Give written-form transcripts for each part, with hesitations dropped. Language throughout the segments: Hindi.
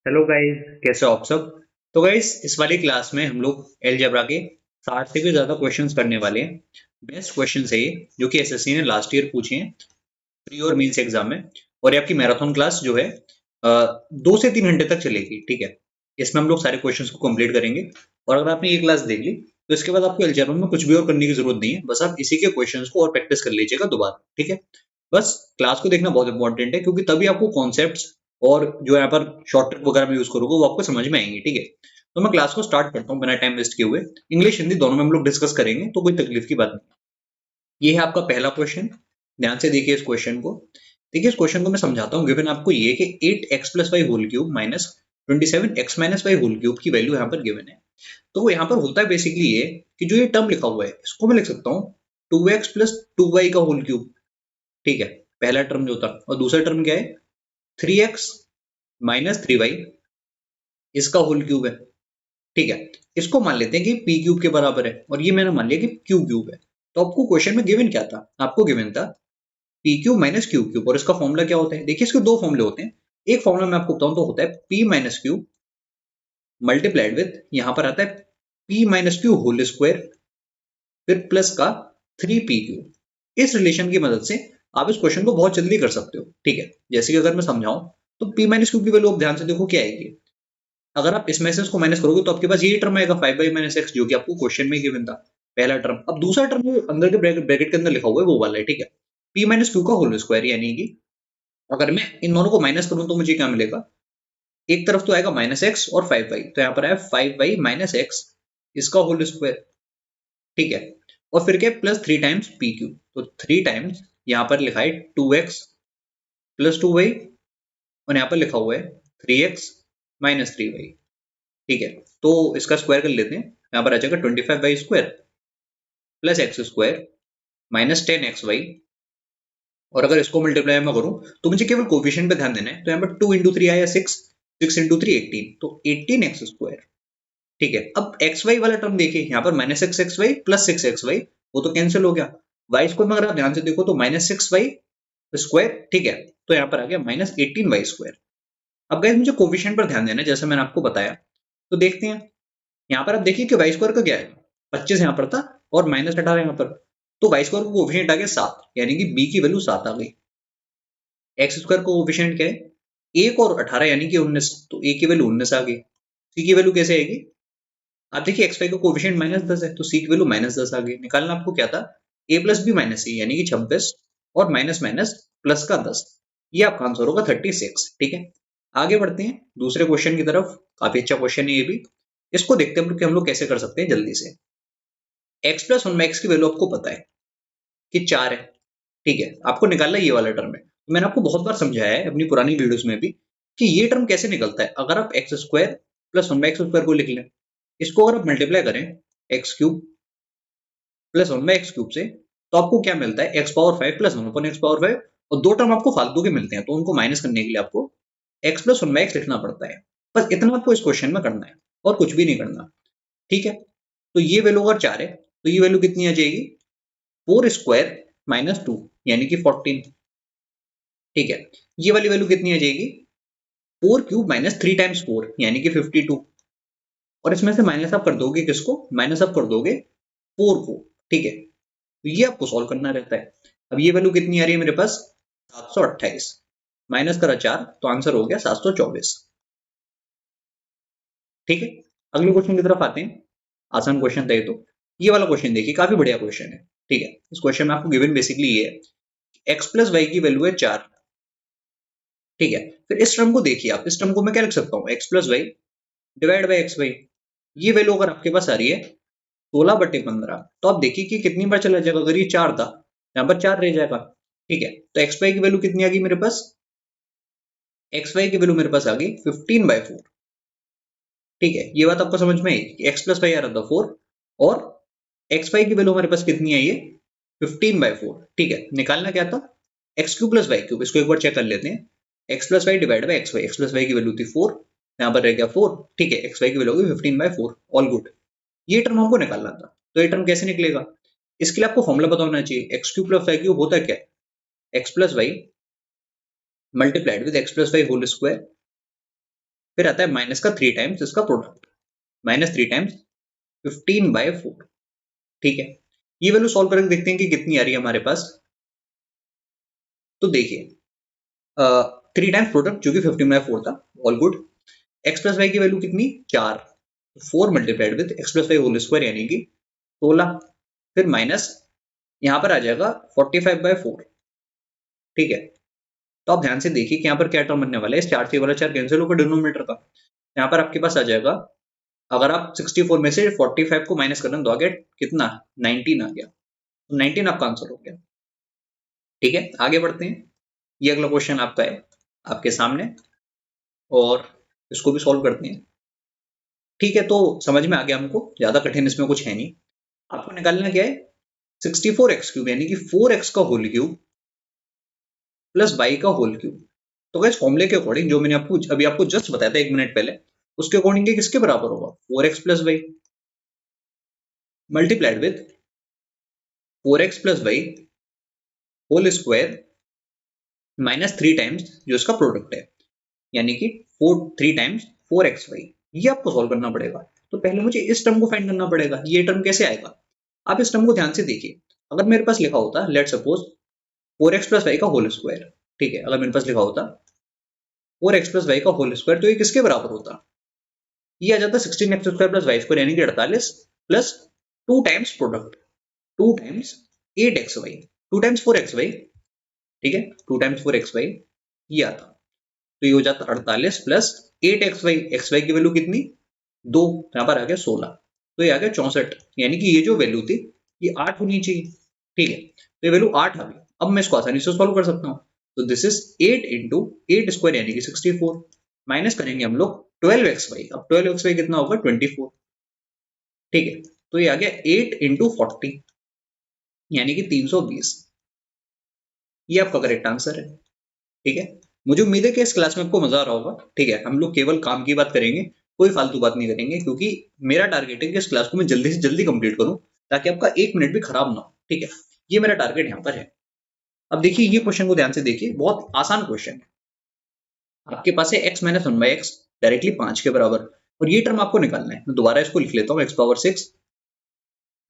हेलो गाइस, कैसे हो आप सब। तो गाइस, इस वाली क्लास में हम लोग अलजेब्रा के 60 से भी ज्यादा क्वेश्चंस करने वाले हैं। बेस्ट क्वेश्चंस है ये, जो कि एसएससी ने लास्ट ईयर पूछे हैं प्री और मेंस एग्जाम में। और ये आपकी मैराथन क्लास जो है 2 से 3 घंटे तक चलेगी, ठीक है। इसमें हम लोग सारे क्वेश्चंस को कंप्लीट करेंगे। और अगर आपने ये क्लास देख ली तो इसके बाद आपको अलजेब्रा में कुछ भी और करने की जरूरत नहीं है, बस आप इसी के क्वेश्चंस को और प्रैक्टिस कर लीजिएगा दोबारा, ठीक है। बस क्लास को देखना बहुत इंपॉर्टेंट है, क्योंकि तभी आपको कॉन्सेप्ट्स और जो यहाँ पर शॉर्ट ट्रिक वगैरह में यूज करोगे वो आपको समझ में आएंगे, ठीक है। तो मैं क्लास को स्टार्ट करता हूँ बिना टाइम वेस्ट किए हुए। इंग्लिश हिंदी दोनों में हम लोग डिस्कस करेंगे, तो कोई तकलीफ की बात नहीं। ये है आपका पहला क्वेश्चन। ध्यान से देखिए इस क्वेश्चन को। देखिए इस क्वेश्चन को मैं समझाता हूँ। गिवन आपको ये कि 8x+y whole cube minus 27x-y whole cube की वैल्यू यहाँ पर गिवन है। तो यहाँ पर होता है बेसिकली ये कि जो ये टर्म लिखा हुआ है इसको मैं लिख सकता हूँ 2x+2y का होल क्यूब, ठीक है। पहला टर्म जो था, और दूसरा टर्म क्या है 3x-3y इसका होल क्यूब है, ठीक है। इसको मान लेते हैं कि पी क्यूब के बराबर है, और ये मैंने मान लिया कि क्यू क्यूब है। तो आपको क्वेश्चन में गिवन क्या था, आपको गिवन था P cube minus Q cube. और इसका फॉर्मूला क्या होता है, देखिए इसके दो फॉर्मूले होते हैं। एक फॉर्मूला मैं आपको बताऊं तो होता है P minus Q multiplied with, यहां पर आता है P minus Q whole square, फिर प्लस का 3 पी क्यू। इस रिलेशन की मदद से आप इस क्वेश्चन को बहुत जल्दी कर सकते हो, ठीक है। जैसे कि अगर मैं समझाऊं तो पी माइनस क्यू की वैल्यू आप ध्यान से देखो क्या आएगी। अगर आप इसमें से इसको माइनस करोगे तो आपके पास ये टर्म आएगा 5y-x, जो कि आपको क्वेश्चन में गिवन था, पहला टर्म। अब दूसरा टर्म जो अंदर के ब्रैकेट के अंदर लिखा हुआ है वो वाला है, ठीक है। p माइनस क्यू का होल स्क्वायर, यानी कि अगर मैं इन दोनों को माइनस करूं तो मुझे क्या मिलेगा। एक तरफ तो आएगा -x और 5y, तो यहाँ पर आया 5y-x इसका होल स्क्वायर, ठीक है। और फिर क्या, प्लस 3 टाइम्स पी क्यू। तो 3 टाइम्स यहाँ पर लिखा है 2x+2y, और यहाँ पर लिखा हुआ है 3x-3y, ठीक है। तो इसका स्क्वायर कर लेते हैं। यहाँ पर आ जाएगा 25y² plus x² minus 10xy। और अगर इसको मल्टीप्लाई में करूं तो मुझे केवल कोफिशिएंट पे ध्यान देना है। तो यहाँ पर 2 × 3 आया 6, 6 × 3 18, तो 18x², ठीक है। अब xy वाला टर्म देखिए, यहाँ पर -6xy प्लस 6xy, वो तो कैंसिल हो गया। y² में अगर आप ध्यान से देखो तो -6y², ठीक है। तो यहाँ पर आ गया -18y²। अब गाइस मुझे कोफिशिएंट पर ध्यान देना है, जैसे मैंने आपको बताया। तो देखते हैं, यहाँ पर आप देखिए कि y² का क्या है, 25 यहाँ पर था और -18 यहाँ पर। तो y² का कोफिशिएंट आ गया 7, यानी कि b की वैल्यू 7 आ गई। x² का कोफिशिएंट क्या है 1 और 18, यानी कि 19, तो a की वैल्यू 19 आ गई। c की वैल्यू कैसे आएगी, आप देखिए x5 का कोफिशिएंट -10 है, तो c की वैल्यू -10 आ गई। निकालना आपको क्या था a plus b minus c, यानी कि 26, और माइनस माइनस प्लस का 10। ये आपका आंसर होगा 36, ठीक है। आगे बढ़ते हैं दूसरे क्वेश्चन की तरफ। काफी अच्छा क्वेश्चन है ये भी। इसको देखते हैं कि हम लोग कैसे कर सकते हैं जल्दी से। x+1 की वैल्यू आपको पता है कि 4 है, ठीक है। आपको निकालना ये वाला टर्म है। तो मैंने आपको बहुत बार समझाया है अपनी पुरानी वीडियोस में भी कि ये टर्म कैसे निकलता है। अगर आप x² + 1/x² को लिख लें, इसको अगर आप मल्टीप्लाई करें x³ + 1/x³ से, तो आपको क्या मिलता है x⁵ + 1/x⁵। और दो टर्म आपको फालतू के मिलते हैं, तो उनको माइनस करने के लिए आपको x+1/x लिखना पड़ता है। बस इतना आपको इस क्वेश्चन में करना है, और कुछ भी नहीं करना, ठीक है। तो ये वैल्यू अगर 4 है तो ये वैल्यू कितनी आ जाएगी 4² - 2, यानी कि 14, ठीक है। ये वाली वैल्यू कितनी आ जाएगी 4³ - 3 × 4, यानी कि 52। और इसमें से माइनस आप कर दोगे किसको, माइनस आप कर दोगे 4 को, ठीक है। तो ये आपको सॉल्व करना रहता है। अब ये वैल्यू कितनी आ रही है मेरे पास 728, माइनस करा 4, तो आंसर हो गया 724, ठीक है। अगले क्वेश्चन की तरफ आते हैं। आसान क्वेश्चन था ये तो। ये वाला क्वेश्चन देखिए, काफी बढ़िया क्वेश्चन है, ठीक है। इस क्वेश्चन में आपको गिवन बेसिकली ये है x+y की वैल्यू है 4, ठीक है। फिर इस टर्म को देखिए, आप इस टर्म को मैं क्या लिख सकता हूँ x+y डिवाइड बाई xy। ये वैल्यू अगर आपके पास आ रही है 16/15, तो आप देखिए कि कितनी बार चला जाएगा। अगर ये 4 था, यहाँ पर 4 रह जाएगा, ठीक है। तो xy की वैल्यू कितनी आ गई मेरे पास, xy की वैल्यू मेरे पास आ गई 15/4, ठीक है। ये बात आपको समझ में आई कि x+y आ रहा था 4, और xy की वैल्यू हमारे पास कितनी आई है 15/4, ठीक है। निकालना क्या था x³ + y³। इसको एक बार चेक कर लेते हैं। x+y divide by xy, x+y की वैल्यू थी 4, यहाँ पर रह गया 4, ठीक है। xy की वैल्यू होगी 15/4, ऑल गुड। ये टर्म हमको निकालना था, तो ये टर्म कैसे निकलेगा, इसके लिए आपको फॉर्मूला पता होना चाहिए। x³ + y³ होता है क्या, x+y multiplied with x+y whole square, फिर आता है माइनस का 3 टाइम्स इसका प्रोडक्ट, -3 टाइम्स 15/4। ठीक है, ये वैल्यू सॉल्व करके देखते हैं कि कितनी आ रही है हमारे पास। तो देखिए 3 टाइम्स प्रोडक्ट जो कि 15/4 था, all good. X plus Y की वैल्यू कितनी, 4, 4 multiplied with X plus Y whole square यानी कि 16, फिर माइनस यहाँ पर आ जाएगा 45/4। ठीक है, तो आप ध्यान से देखिए कि यहाँ पर क्या टर्म बनने वाला है, इस 4 से वाला 4 कैंसिल होगा डिनोमिनेटर का, यहाँ पर आपके पास आ जाएगा, अगर आप 64 में से 45 को माइनस करें तो आ गया कितना, 19 आ गया, तो 19 आपका आंसर हो गया। ठीक है, आगे बढ़ते हैं, ये अगला क्वेश्चन आपका है आपके सामने, और इसको भी सॉल्व करते हैं। ठीक है, तो समझ में आ गया हमको, ज्यादा कठिन इसमें कुछ है नहीं। आपको निकालना क्या है, 64x³ यानी कि 4x का होल क्यूब प्लस y का होल क्यूब। तो गाइस फॉर्मूले के अकॉर्डिंग जो मैंने आपको अभी आपको जस्ट बताया था 1 मिनट पहले, उसके अकॉर्डिंग ये किसके बराबर होगा, 4x plus Y multiplied with 4x plus Y whole square -3 times जो इसका प्रोडक्ट है, यानी कि 3 टाइम्स 4xy। ये आपको सॉल्व करना पड़ेगा। तो पहले मुझे इस टर्म को फाइंड करना पड़ेगा, ये टर्म कैसे आएगा। आप इस टर्म को ध्यान से देखिए, अगर मेरे पास लिखा होता let suppose 4x plus Y का होल स्क्वायर, ठीक है, अगर मेरे पास लिखा होता 4x प्लस वाई का होल स्क्वायर, तो ये किसके बराबर होता, ये आ जाता 16x² प्लस वाई स्क्वायर यानी कि 48 plus 2 times product, 2 times 8xy, 2 times 4xy। ठीक है, 2 टाइम्स 4xy ये आता, तो ये हो जाता 48 प्लस 8xy, xy की वैल्यू कितनी 2, यहाँ पर आ गया 16, तो ये आ गया 64, यानी कि ये जो वैल्यू थी ये 8 होनी चाहिए। ठीक है, तो ये वैल्यू 8 आ गई। अब मैं इसको आसानी से सॉल्व कर सकता हूँ, तो दिस इज 8 इंटू 8 स्क्वायर यानी कि 64, माइनस करेंगे हम लोग 12xy, अब 12xy कितना होगा 24। ठीक है, तो ये आ गया 8 इंटू 40 यानी कि 320, ये आपका करेक्ट आंसर है। ठीक है, मुझे उम्मीद है कि इस क्लास में आपको मजा आ रहा होगा। ठीक है, हम लोग केवल काम की बात करेंगे, कोई फालतू बात नहीं करेंगे, क्योंकि मेरा टारगेट है कि इस क्लास को मैं जल्दी से जल्दी कंप्लीट करूं, ताकि आपका 1 मिनट भी खराब ना हो। ठीक है, ये मेरा टारगेट यहाँ पर है। अब देखिए ये क्वेश्चन को ध्यान से देखिए, बहुत आसान क्वेश्चन है। आपके पास है x माइनस 1/x डायरेक्टली 5 के बराबर, और ये टर्म आपको निकालना है। मैं दोबारा इसको लिख लेता हूँ, x power 6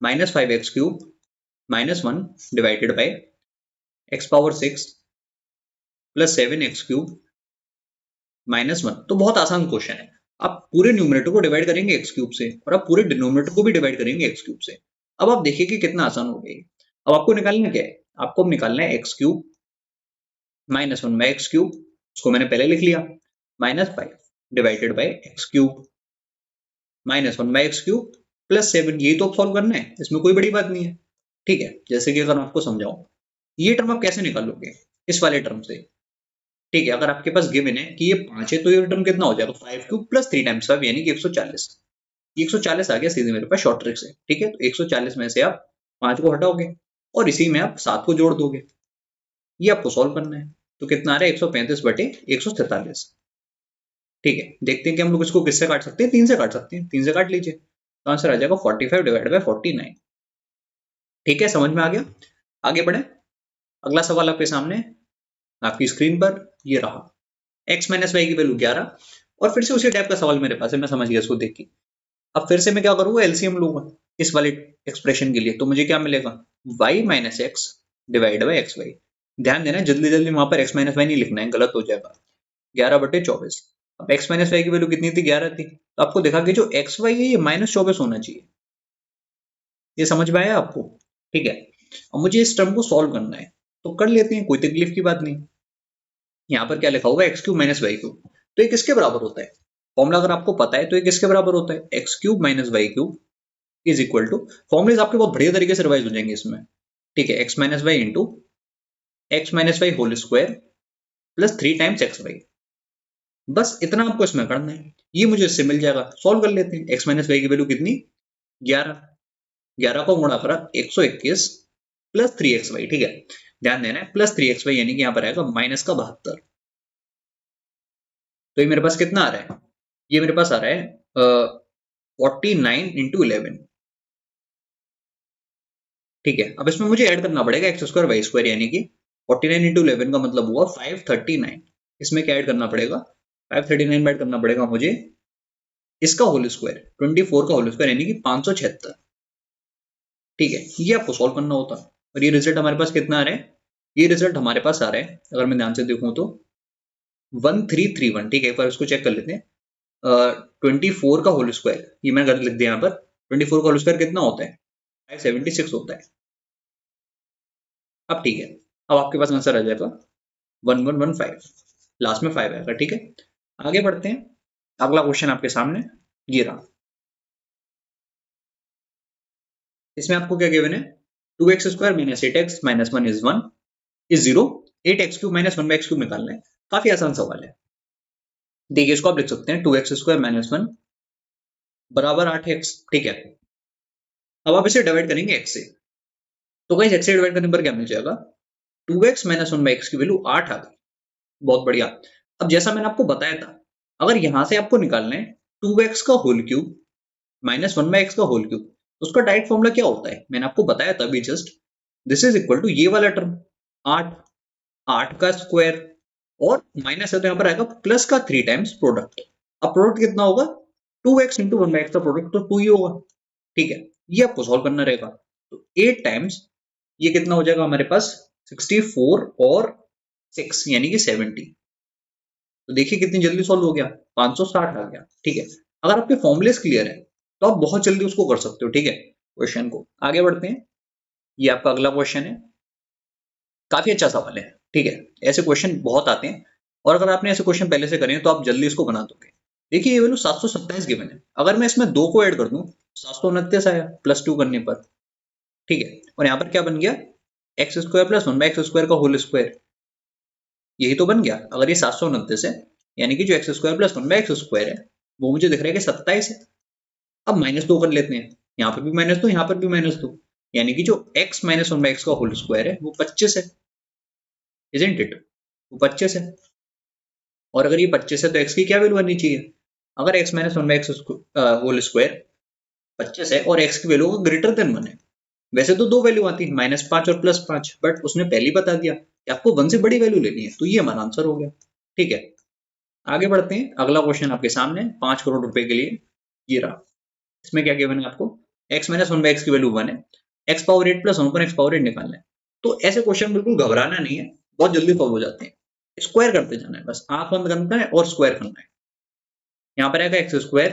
minus 5x³ minus 1 divided by x power 6 plus 7x³ -1। तो बहुत आसान क्वेश्चन है। आप पूरे न्यूमरेटर को डिवाइड करेंगे x³ से, और आप पूरे डिनोमिनेटर को भी डिवाइड करेंगे x³ से। अब आप देखिए कि कितना आसान हो गया। अब आपको निकालना क्या है, आपको निकालना है x³ माइनस 1/x³, उसको मैंने पहले लिख लिया, -5 divided by x³ minus 1/x³ plus 7, यही तो सॉल्व करना है, इसमें कोई बड़ी बात नहीं है। ठीक है, जैसे कि अगर मैं आपको समझाऊं, ये टर्म आप कैसे निकालोगे, इस वाले टर्म से। ठीक है, अगर आपके पास गिवन है कि ये 5 है, तो ये टर्म कितना हो जाएगा 5³ प्लस 3 टाइम्स 5 यानी कि 140। 140 आ गया सीधे मेरे पास शॉर्ट ट्रिक से। ठीक है, तो 140 में से आप 5 को हटाओगे और इसी में आप 7 को जोड़ दोगे, ये आपको सॉल्व करना है। तो कितना आ रहा है 135/143। ठीक है, देखते हैं कि हम लोग इसको किससे काट सकते हैं, 3 से काट सकते हैं, 3 से काट लीजिए, तो आंसर आ जाएगा 45 डिवाइडेड बाई 49। ठीक है, समझ में आ गया। आगे बढ़े, अगला सवाल आपके सामने आपकी स्क्रीन पर ये रहा, x माइनस वाई की वैल्यू 11, और फिर से उसी टाइप का सवाल मेरे पास है, मैं समझ गया इसको देख के। अब फिर से मैं क्या करूंगा, एलसीएम लूंगा इस वाले एक्सप्रेशन के लिए, तो मुझे क्या मिलेगा y minus X divide by X Y. ध्यान देना, जल्दी जल्दी वहां पर x माइनस वाई नहीं लिखना है, गलत हो जाएगा। 11/24। अब x माइनस वाई की वैल्यू कितनी थी, 11 थी, तो आपको देखा कि जो एक्स वाई है ये -24 होना चाहिए। ये समझ में आया आपको। ठीक है, अब मुझे इस टर्म को सॉल्व करना है, तो कर लेते हैं, कोई तकलीफ की बात नहीं। यहाँ पर क्या लिखा होगा x³ माइनस y³, तो ये किसके बराबर होता है, फॉर्मूला अगर आपको पता है तो ये किसके बराबर होता है, x³ minus y³ is equal to, formulas आपके बहुत बढ़िया तरीके से रिवाइज हो जाएंगे इसमें। ठीक है, x minus Y into X minus Y whole square plus 3 times X Y, बस इतना आपको इसमें करना है, ये मुझे इससे मिल जाएगा। सॉल्व कर लेते हैं, x माइनस वाई की वैल्यू कितनी 11, 11 को गुणा करा 121 प्लस 3xy। ठीक है, ध्यान देना है प्लस 3xy यानी कि यहाँ पर आएगा -72। तो ये मेरे पास कितना आ रहा है, ये मेरे पास आ रहा है 49 इंटू 11। ठीक है, अब इसमें मुझे ऐड करना पड़ेगा x² y² यानी कि 49 इंटू 11 का मतलब हुआ 539। इसमें क्या ऐड करना पड़ेगा 539 ऐड करना पड़ेगा मुझे इसका होल स्क्वायर 24 का होल स्क्वायर यानी कि 576। ठीक है, ये आपको सॉल्व करना होता है। और ये रिजल्ट हमारे पास कितना आ रहा है, ये रिजल्ट हमारे पास आ रहा है अगर मैं ध्यान से देखूं तो 1331। ठीक है, एक बार इसको चेक कर लेते हैं। 24 का होल स्क्वायर, ये मैंने गलत लिख दिया यहाँ पर। 24 का होल स्क्वायर कितना होता है, 576 होता है। अब ठीक है, अब आपके पास आंसर आ जाएगा 1115, लास्ट में 5 आएगा। ठीक है, आगे बढ़ते हैं। अगला क्वेश्चन आपके सामने ये रहा। इसमें आपको क्या गिवन है, 2x square minus 8x minus 1 is 1 is 0, 8x cube minus 1 x cube निकालना है। काफी आसान सवाल है। देखिए, इसको आप लिख सकते हैं 2x स्क्वायर माइनस 1 बराबर 8x। ठीक है, अब आप इसे डिवाइड करेंगे x से, तो गाइस x से डिवाइड करने पर क्या मिल जाएगा, 2x माइनस 1 x की वैल्यू 8 आ गई। बहुत बढ़िया। अब जैसा मैंने आपको बताया था, अगर यहां से आपको निकालना है 2x का होल क्यूब माइनस 1 x का होल क्यूब, तो उसका डायरेक्ट फॉर्मूला क्या होता है, मैंने आपको बताया था अभी just. This is equal to ये वाला टर्म 8, 8 का स्क्वायर और माइनस है तो यहाँ पर आएगा प्लस का 3 टाइम्स प्रोडक्ट। अब प्रोडक्ट कितना होगा, 2x इंटू 1 x का प्रोडक्ट तो 2 ही होगा। ठीक है, ये आपको सॉल्व करना रहेगा। तो 8 टाइम्स ये कितना हो जाएगा हमारे पास 64 और 6 यानी कि 70। तो देखिए कितनी जल्दी सॉल्व हो गया, 560 आ गया। ठीक है, अगर आपके फॉर्मुलेस क्लियर है तो आप बहुत जल्दी उसको कर सकते हो। ठीक है, क्वेश्चन को आगे बढ़ते हैं। ये आपका अगला क्वेश्चन है, काफी अच्छा सवाल है। ठीक है, ऐसे क्वेश्चन बहुत आते हैं और अगर आपने ऐसे क्वेश्चन पहले से करे हैं तो आप जल्दी इसको बना दोगे। देखिए, ये वैल्यू 727 गिवन है, अगर मैं इसमें 2 को ऐड कर दूं 729 आया प्लस 2 करने पर। ठीक है, और यहाँ पर क्या बन गया, x square plus 1 x square का होल स्क्वायर, यही तो बन गया। अगर ये 729 है यानी कि जो x square plus 1 x square है वो मुझे दिख रहा है कि 27 है। अब माइनस 2 कर लेते हैं, यहाँ पर भी माइनस 2, यहाँ पर भी माइनस 2, यानी कि जो x माइनस 1 एक्स का होल स्क्वायर है वो 25 है, इजंट इट, वो 25 है। और अगर ये 25 है तो x की क्या वैल्यू आनी चाहिए, अगर x minus 1 X whole square 25 है और x की वैल्यू ग्रेटर देन 1 है, वैसे तो दो वैल्यू आती है -5 और +5, बट उसने पहले ही बता दिया कि आपको 1 से बड़ी वैल्यू लेनी है, तो ये हमारा आंसर हो गया। ठीक है, आगे बढ़ते हैं। अगला क्वेश्चन आपके सामने 5 करोड़ रुपए के लिए ये रहा। इसमें क्या गिवन है आपको, x माइनस 1 एक्स की वैल्यू 1 है, x पावर 8 प्लस 1 पर x पावर 8 निकालना है। तो ऐसे क्वेश्चन बिल्कुल घबराना नहीं है, बहुत जल्दी सॉल्व हो जाते हैं। स्क्वायर करते जाना है, बस आंख बंद करना है और स्क्वायर करना है। यहाँ पर आएगा x square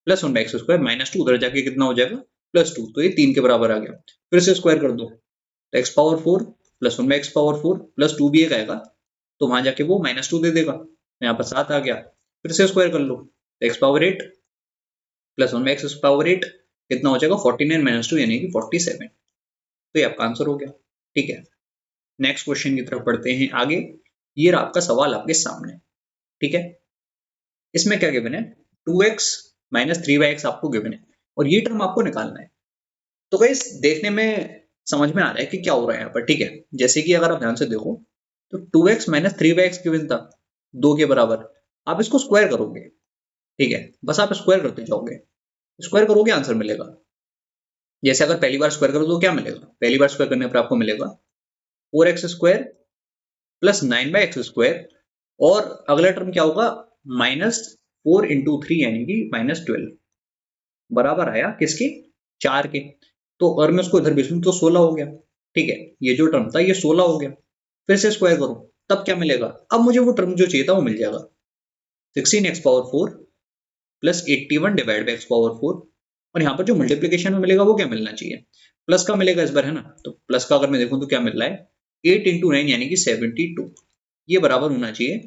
plus 1 x square minus 2, उधर जाके कितना हो जाएगा +2, तो ये 3 के बराबर आ गया। फिर से स्क्वायर कर दो, तो x power 4 plus 1 x power 4 plus 2 भी एक आएगा, तो वहां जाके वो -2 दे देगा, यहाँ पर 7 आ गया। फिर से स्क्वायर कर लो, तो x power 8 plus 1 x power 8 कितना हो जाएगा 49 माइनस 2 यानी कि 47। तो ये आपका आंसर हो गया। ठीक है, नेक्स्ट क्वेश्चन की तरफ बढ़ते हैं आगे। ये रहा आपका सवाल आपके सामने। ठीक है, इसमें क्या गिवन है, 2x माइनस 3y आपको गिवन है और ये टर्म आपको निकालना है। तो गाइस देखने में समझ में आ रहा है कि क्या हो रहा है यहाँ पर। ठीक है, जैसे कि अगर आप ध्यान से देखो तो 2x माइनस 3y गिवन था 2 के बराबर, आप इसको स्क्वायर करोगे। ठीक है, बस आप स्क्वायर करते जाओगे, स्क्वायर करोगे आंसर मिलेगा। जैसे अगर पहली बार स्क्वायर करो तो क्या मिलेगा, पहली बार स्क्वायर करने पर आपको मिलेगा 4x square plus 9/x square, और अगला टर्म क्या होगा -4 इंटू 3 यानी कि -12 बराबर आया किसके, 4 के। तो अगर मैं उसको इधर भेजूं तो 16 हो गया। ठीक है, ये जो टर्म था ये 16 हो गया। फिर से स्क्वायर करो, तब क्या मिलेगा, अब मुझे वो टर्म जो चाहिए था वो मिल जाएगा, 16x power 4 plus 81 divide by x power 4। और यहाँ पर जो मल्टीप्लीकेशन में मिलेगा वो क्या मिलना चाहिए, प्लस का मिलेगा इस बार, है ना। तो प्लस का अगर मैं देखूं तो क्या मिल रहा है 8 इंटू 9 यानी कि 72, ये बराबर होना चाहिए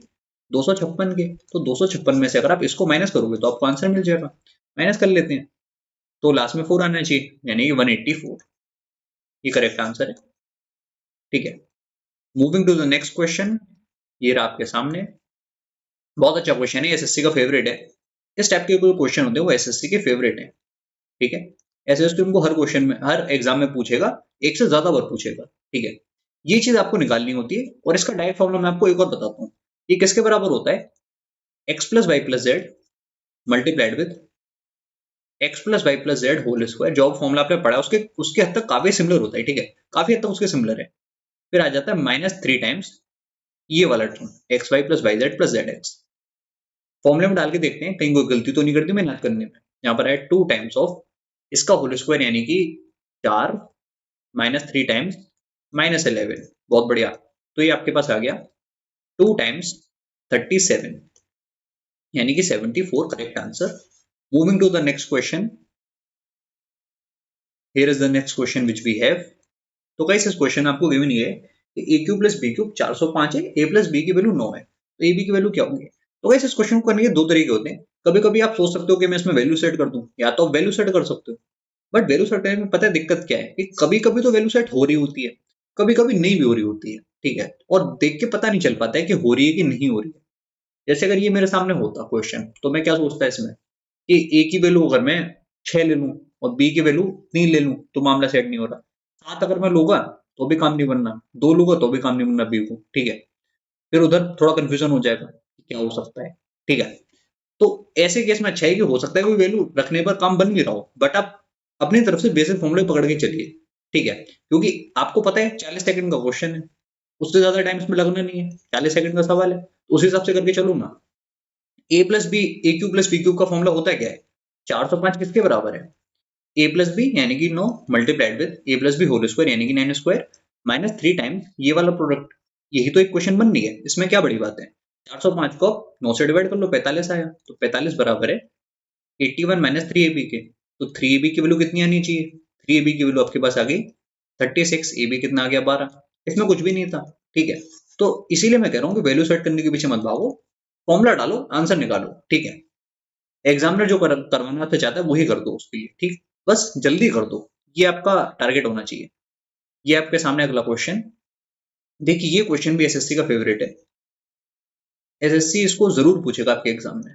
256 के। तो 256 में से अगर आप इसको माइनस करोगे तो आपको आंसर मिल जाएगा, माइनस कर लेते हैं, तो लास्ट में 4 आना चाहिए यानी कि 184, ये करेक्ट आंसर है। ठीक है, moving to the next question, ये रहा आपके सामने। बहुत अच्छा क्वेश्चन है, एसएससी का फेवरेट है। इस टाइप के कोई क्वेश्चन होते हैं वो एसएससी के फेवरेट है। ठीक है, एसएससी उनको हर क्वेश्चन में हर एग्जाम में पूछेगा, एक से ज्यादा बार पूछेगा। ठीक है, ये चीज आपको निकालनी होती है और इसका डायरेक्ट फॉर्मूला मैं आपको एक और बताता हूँ। ये किसके बराबर होता है, x plus Y plus Z multiplied with x plus Y plus Z whole square. जो फॉर्मूला आपने पढ़ा उसके उसके हद तक काफी सिमिलर होता है। ठीक है, काफी हद तक उसके सिमिलर है। फिर आ जाता है -3 टाइम्स ये वाला term X Y plus Y Z plus Z X. फॉर्मूले में डाल के देखते हैं कहीं कोई गलती तो नहीं कर दी मैंने याद करने में। यहाँ पर है 2 टाइम्स ऑफ इसका होल स्क्वायर यानी कि 4 माइनस 3 टाइम्स माइनस 11। बहुत बढ़िया। तो ये आपके पास आ गया 2 टाइम्स 37 यानी कि 74 correct answer. Moving to the next question. Here is the next question which we have. तो गाइस इस क्वेश्चन आपको गिवन ये है कि ए क्यूब प्लस बी क्यूब 405 है, ए प्लस बी की वैल्यू 9 है, तो ए बी की वैल्यू क्या होगी। तो गाइस इस क्वेश्चन को करने के दो तरीके होते हैं। कभी कभी आप सोच सकते हो कि मैं इसमें वैल्यू सेट कर दूं, या तो आप वैल्यू सेट कर सकते हो। बट वैल्यू सेट करने में पता है दिक्कत क्या है कि कभी कभी तो वैल्यू सेट हो रही होती है, कभी कभी नहीं भी हो रही होती है, ठीक है। और देख के पता नहीं चल पाता है कि हो रही है कि नहीं हो रही है। जैसे अगर ये मेरे सामने होता क्वेश्चन तो मैं क्या सोचता इसमें कि ए की वैल्यू अगर मैं 6 ले लूं और बी की वैल्यू 3 ले लूं तो मामला सेट नहीं हो रहा। 7 अगर मैं लूंगा तो भी काम नहीं बनना, 2 लूंगा तो भी काम नहीं बनना बी को, ठीक है। फिर उधर थोड़ा कंफ्यूजन हो जाएगा कि क्या हो सकता है, ठीक है। तो ऐसे केस में अच्छा है कि हो सकता है कोई वैल्यू रखने पर काम बन भी रहा हो, बट आप अपनी तरफ से बेसिक फॉर्मूले पकड़ के चलिए, ठीक है। क्योंकि आपको पता है 40 सेकंड का क्वेश्चन है, उससे ज्यादा टाइम इसमें लगना नहीं है, 40 सेकंड का सवाल है, तो उस हिसाब से करके चलो ना। ए प्लस बी ए क्यू प्लस बी क्यू का फॉर्मूला होता है क्या है, 405 किसके बराबर है, ए प्लस बी यानी कि 9 multiplied with A plus B whole square यानी कि 9 स्क्वायर माइनस 3 टाइम्स ये वाला प्रोडक्ट। यही तो एक क्वेश्चन बन रही है, इसमें क्या बड़ी बात है। 405 को 9 से डिवाइड कर लो, 45 आया, तो 45 बराबर है 81 माइनस 3ab के। तो 3ab की वैल्यू कितनी आनी चाहिए, 3ab की वैल्यू आपके पास आ गई 36, ab कितना आ गया 12। इसमें कुछ भी नहीं था, ठीक है। तो इसीलिए मैं कह रहा हूँ कि वैल्यू सेट करने के पीछे मत भागो, फॉर्मूला डालो, आंसर निकालो, ठीक है। एग्जामिनर जो करवाना चाहता है वही कर दो उसके लिए, ठीक। बस जल्दी कर दो, ये आपका टारगेट होना चाहिए। ये आपके सामने अगला क्वेश्चन देखिए, ये क्वेश्चन भी एसएससी का फेवरेट है। एसएससी इसको जरूर पूछेगा आपके एग्जाम में,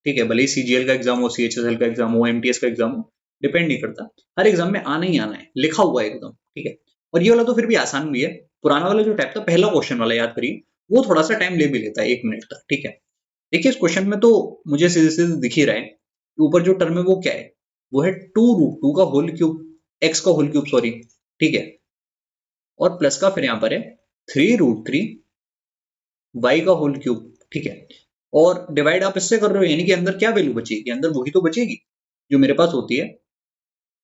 ठीक है। भले ही सीजीएल का एग्जाम हो, सीएचएसएल का एग्जाम हो, एमटीएस का एग्जाम हो, डिपेंड नहीं करता, हर एग्जाम में आना ही आना है, लिखा हुआ है एकदम, ठीक है। और ये वाला तो फिर भी आसान भी है। पुराना वाला जो टाइप था पहला क्वेश्चन वाला याद करिए, वो थोड़ा सा टाइम ले भी लेता है, 1 मिनट तक, ठीक है। देखिए इस क्वेश्चन में तो मुझे सीधे सीधे दिख ही रहा है कि ऊपर जो टर्म है वो क्या है, वो है 2√2 का होल क्यूब, एक्स का होल क्यूब सॉरी, ठीक है। और प्लस का फिर यहाँ पर है 3√3 वाई का होल क्यूब, ठीक है। और डिवाइड आप इससे कर रहे हो यानी कि अंदर क्या वैल्यू बचेगी, अंदर वही तो बचेगी जो मेरे पास होती है,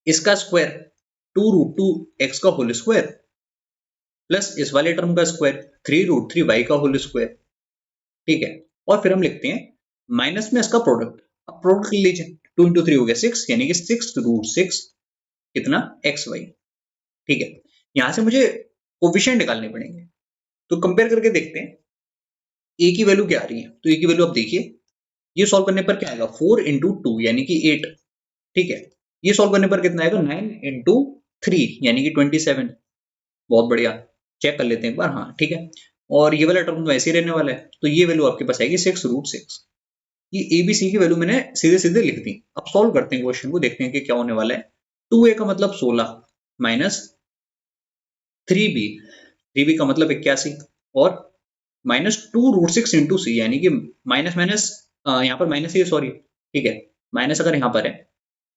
इसका स्क्वायर 2√2 एक्स का होल स्क्वायर प्लस इस वाले टर्म का स्क्वायर 3√3 वाई का होल स्क्वायर, ठीक है। और फिर हम लिखते हैं माइनस में इसका प्रोडक्ट। अब प्रोडक्ट ले लीजिए, 2 इंटू 3 हो गया 6 यानी कि 6√6 कितना एक्स वाई, ठीक है। यहां से मुझे कोफिशिएंट निकालने पड़ेंगे, तो कंपेयर करके देखते हैं ए की वैल्यू क्या आ रही है। तो ए की वैल्यू आप देखिए, ये सॉल्व करने पर क्या आएगा 4 इंटू 2 यानी कि 8, ठीक है। ये सॉल्व करने पर कितना आएगा 9 इंटू 3 यानी कि 27। बहुत बढ़िया, चेक कर लेते हैं एक बार, हाँ ठीक है। और ये वाला टर्म तो ऐसे ही रहने वाला है, तो ये वैल्यू आपके पास आएगी 6√6। ये ए बी सी की वैल्यू मैंने सीधे सीधे लिख दी। अब सॉल्व करते हैं क्वेश्चन को, देखते हैं कि क्या होने वाला है। 2a का मतलब 16 माइनस 3b, 3b का मतलब 81 और माइनस 2√6 इंटू सी यानी कि माइनस माइनस, यहाँ पर माइनस ही सॉरी, ठीक है। माइनस अगर यहाँ पर है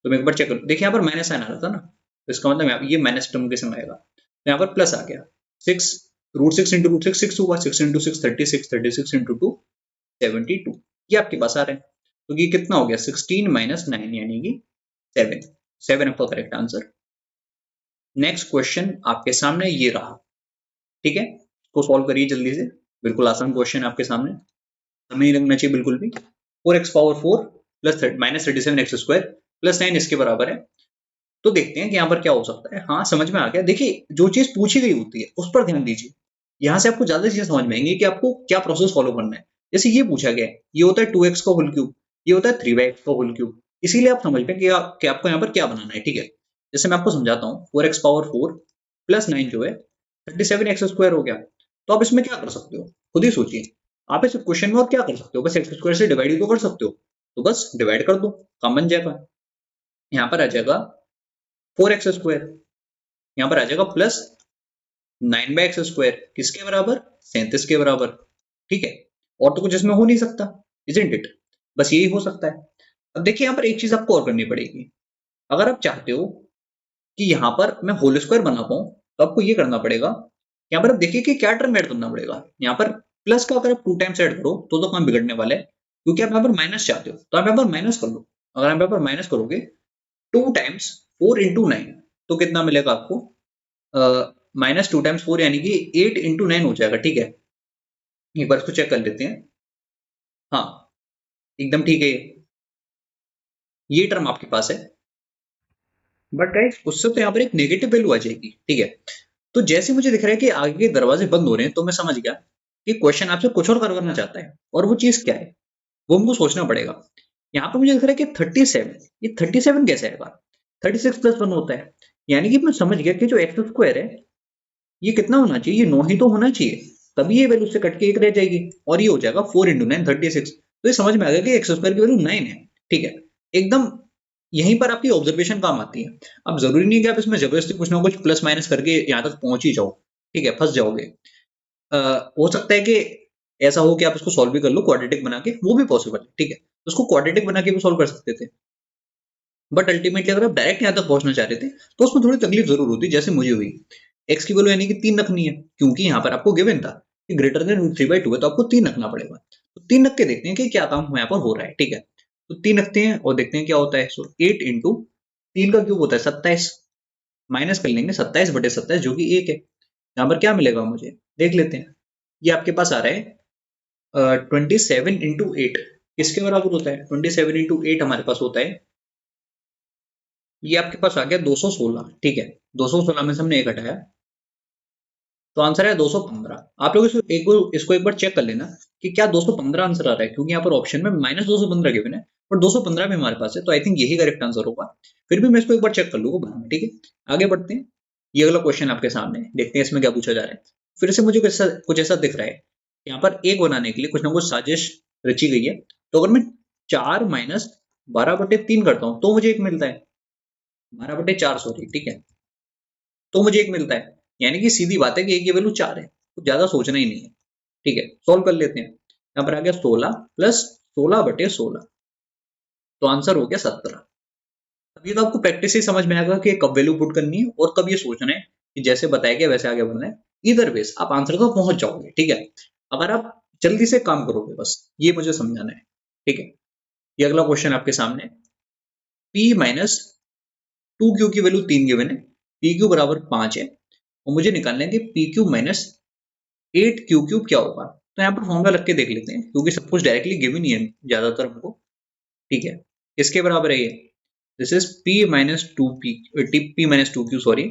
तो मैं एक बार चेक करूँ, देखिए यहाँ पर माइनस आना रहा था ना, तो इसका मतलब ये माइनस टर्म के समय आएगा, तो यहाँ पर प्लस आ गया 6√6 इंटू √6 6 हुआ, 6 इंटू 6 36, 36 इंटू 2 72, ये आपके पास आ रहे हैं। तो ये कितना हो गया 16 माइनस 9 यानी कि 7, 7 आपका करेक्ट आंसर। नेक्स्ट क्वेश्चन आपके सामने ये रहा, ठीक है। इसको सॉल्व करिए जल्दी से, बिल्कुल आसान क्वेश्चन है आपके सामने, हमें नहीं लगना चाहिए बिल्कुल भी। 4x power 4 plus minus 37x square plus 9 इसके बराबर है। तो देखते हैं कि यहाँ पर क्या हो सकता है। हाँ समझ में आ गया। देखिए जो चीज पूछी गई होती है उस पर ध्यान दीजिए, यहाँ से आपको ज्यादा चीजें समझ में आएंगी कि आपको क्या प्रोसेस फॉलो करना है। जैसे ये पूछा गया है, ये होता है 2x का होल क्यूब, ये होता है 3x का होल क्यूब, इसीलिए आप समझ में कि आपको यहाँ पर क्या बनाना है, ठीक है। जैसे मैं आपको समझाता हूँ, 4x पावर 4 प्लस 9 जो है 37x स्क्वायर हो गया। तो आप इसमें क्या कर सकते हो, खुद ही सोचिए। आप इस क्वेश्चन में और क्या कर सकते हो, बस एक्स स्क्वायर से डिवाइड ही तो कर सकते हो, तो बस डिवाइड कर दो, काम बन जाएगा। यहाँ पर आ जाएगा 4x स्क्वायर, यहाँ पर आ जाएगा प्लस 9/x स्क्वायर किसके बराबर 37 के बराबर, ठीक है। और तो कुछ इसमें हो नहीं सकता, इजंट इट, बस यही हो सकता है। अब देखिए यहाँ पर एक चीज आपको और करनी पड़ेगी। अगर आप चाहते हो कि यहाँ पर मैं होल स्क्वायर बना पाऊं तो आपको ये करना पड़ेगा, यहाँ पर आप देखिए कि क्या टर्म ऐड करना पड़ेगा। यहाँ पर प्लस का अगर आप 2 टाइम्स ऐड करो तो काम बिगड़ने वाला है, क्योंकि आप यहाँ पर माइनस चाहते हो, तो आप यहाँ पर माइनस कर लो। अगर आप यहाँ पर माइनस करोगे 2 टाइम्स 4 इंटू 9, तो कितना मिलेगा आपको? माइनस 2 टाइम्स 4 यानी कि 8 इंटू 9 हो जाएगा। ठीक है, एक बार इसको चेक कर लेते हैं। हाँ, एकदम ठीक है, ये टर्म आपके पास है। बट गाइस उससे तो यहाँ पर एक नेगेटिव वैल्यू आ जाएगी। ठीक है, तो जैसे मुझे दिख रहा है कि आगे के दरवाजे बंद हो रहे हैं, तो मैं समझ गया कि क्वेश्चन आपसे कुछ और करवाना चाहता है, और वो चीज क्या है वो हमको सोचना पड़ेगा। यहाँ पर मुझे दिख रहा है कि 37, ये 37 कैसे आएगा? 36 प्लस 1 होता है, यानी कि मैं समझ गया कि जो एक्स स्क्वायर है ये कितना होना चाहिए, ये 9 ही तो होना चाहिए, तभी ये वैल्यू से कट के एक रह जाएगी, और ये हो जाएगा 4 इंटू 9 36। तो ये समझ में आ गया कि एक्स स्क्वायर की वैल्यू 9 है। ठीक है, एकदम यहीं पर आपकी ऑब्जर्वेशन काम आती है। अब जरूरी नहीं कि आप इसमें जबरदस्ती कुछ ना कुछ प्लस माइनस करके यहाँ तक पहुंच ही जाओ। ठीक है, फंस जाओगे। हो सकता है कि ऐसा हो कि आप इसको सॉल्व भी कर लो क्वाड्रेटिक बना के, वो भी पॉसिबल है। ठीक है, तो उसको क्वाड्रेटिक बना के भी सॉल्व कर सकते थे, बट अल्टीमेटली अगर आप डायरेक्ट यहाँ तक पहुंचना चाह रहे थे तो उसमें थोड़ी तकलीफ जरूर होती, जैसे मुझे हुई। एक्स की वैल्यू यानी कि 3 रखनी है, क्योंकि यहाँ पर आपको गिवन था कि ग्रेटर देन रूट 3/2 है, तो आपको 3 रखना पड़ेगा। तो 3 रख के देखते हैं कि क्या काम यहाँ पर हो रहा है। ठीक है, तो 3 रखते हैं और देखते हैं क्या होता है। सो 8 इंटू 3 का क्यूब होता है 27, माइनस कर लेंगे 27/27 जो कि 1 है। यहाँ पर क्या मिलेगा मुझे, देख लेते हैं। ये आपके पास आ रहा है 27 इंटू 8, किसके बराबर होता है? 27 इंटू 8 हमारे पास होता है, ये आपके पास आ गया 216। ठीक है, 216 में से हमने एक हटाया, तो आंसर है 215। आप लोग इसको एक बार चेक कर लेना कि क्या 215 आंसर आ रहा है, क्योंकि यहाँ पर ऑप्शन में माइनस 215 गिवन है, पर 215 भी हमारे पास है, तो आई थिंक यही करेक्ट आंसर होगा। फिर भी मैं इसको एक बार चेक कर लूंगा बाद में। ठीक है, आगे बढ़ते हैं। ये अगला क्वेश्चन आपके सामने है, देखते हैं इसमें क्या पूछा जा रहा है। फिर से मुझे कुछ ऐसा दिख रहा है, यहाँ पर एक बनाने के लिए कुछ ना कुछ साजिश रची गई है। तो अगर मैं 4 माइनस 12/3 करता हूँ तो मुझे एक मिलता है, 12/4 सॉरी। ठीक है, तो मुझे एक मिलता है, यानी कि सीधी बात है कि एक की वैल्यू 4 है, तो ज्यादा सोचना ही नहीं है। ठीक है, सॉल्व कर लेते हैं। यहाँ पर आ गया 16 प्लस 16/16, तो आंसर हो गया 17। अब ये तो आपको प्रैक्टिस से समझ में आएगा कि कब वैल्यू पुट करनी है और कब ये सोचना है कि जैसे बताया गया वैसे आगे बढ़ना है। इधर वेज आप आंसर को पहुंच जाओगे। ठीक है, अगर आप जल्दी से काम करोगे, बस ये मुझे समझाना है। ठीक है, ये अगला क्वेश्चन आपके सामने। पी माइनस 2q की वैल्यू 3 गिवन है, पी क्यू बराबर 5 है, और मुझे निकालना है कि पी क्यू माइनस 8q³ क्या होगा। तो यहाँ पर फॉर्मूला लग के देख लेते हैं, क्योंकि सब कुछ डायरेक्टली गिवन ही है ज्यादातर हमको। ठीक है, इसके बराबर है ये, this is p minus 2q sorry,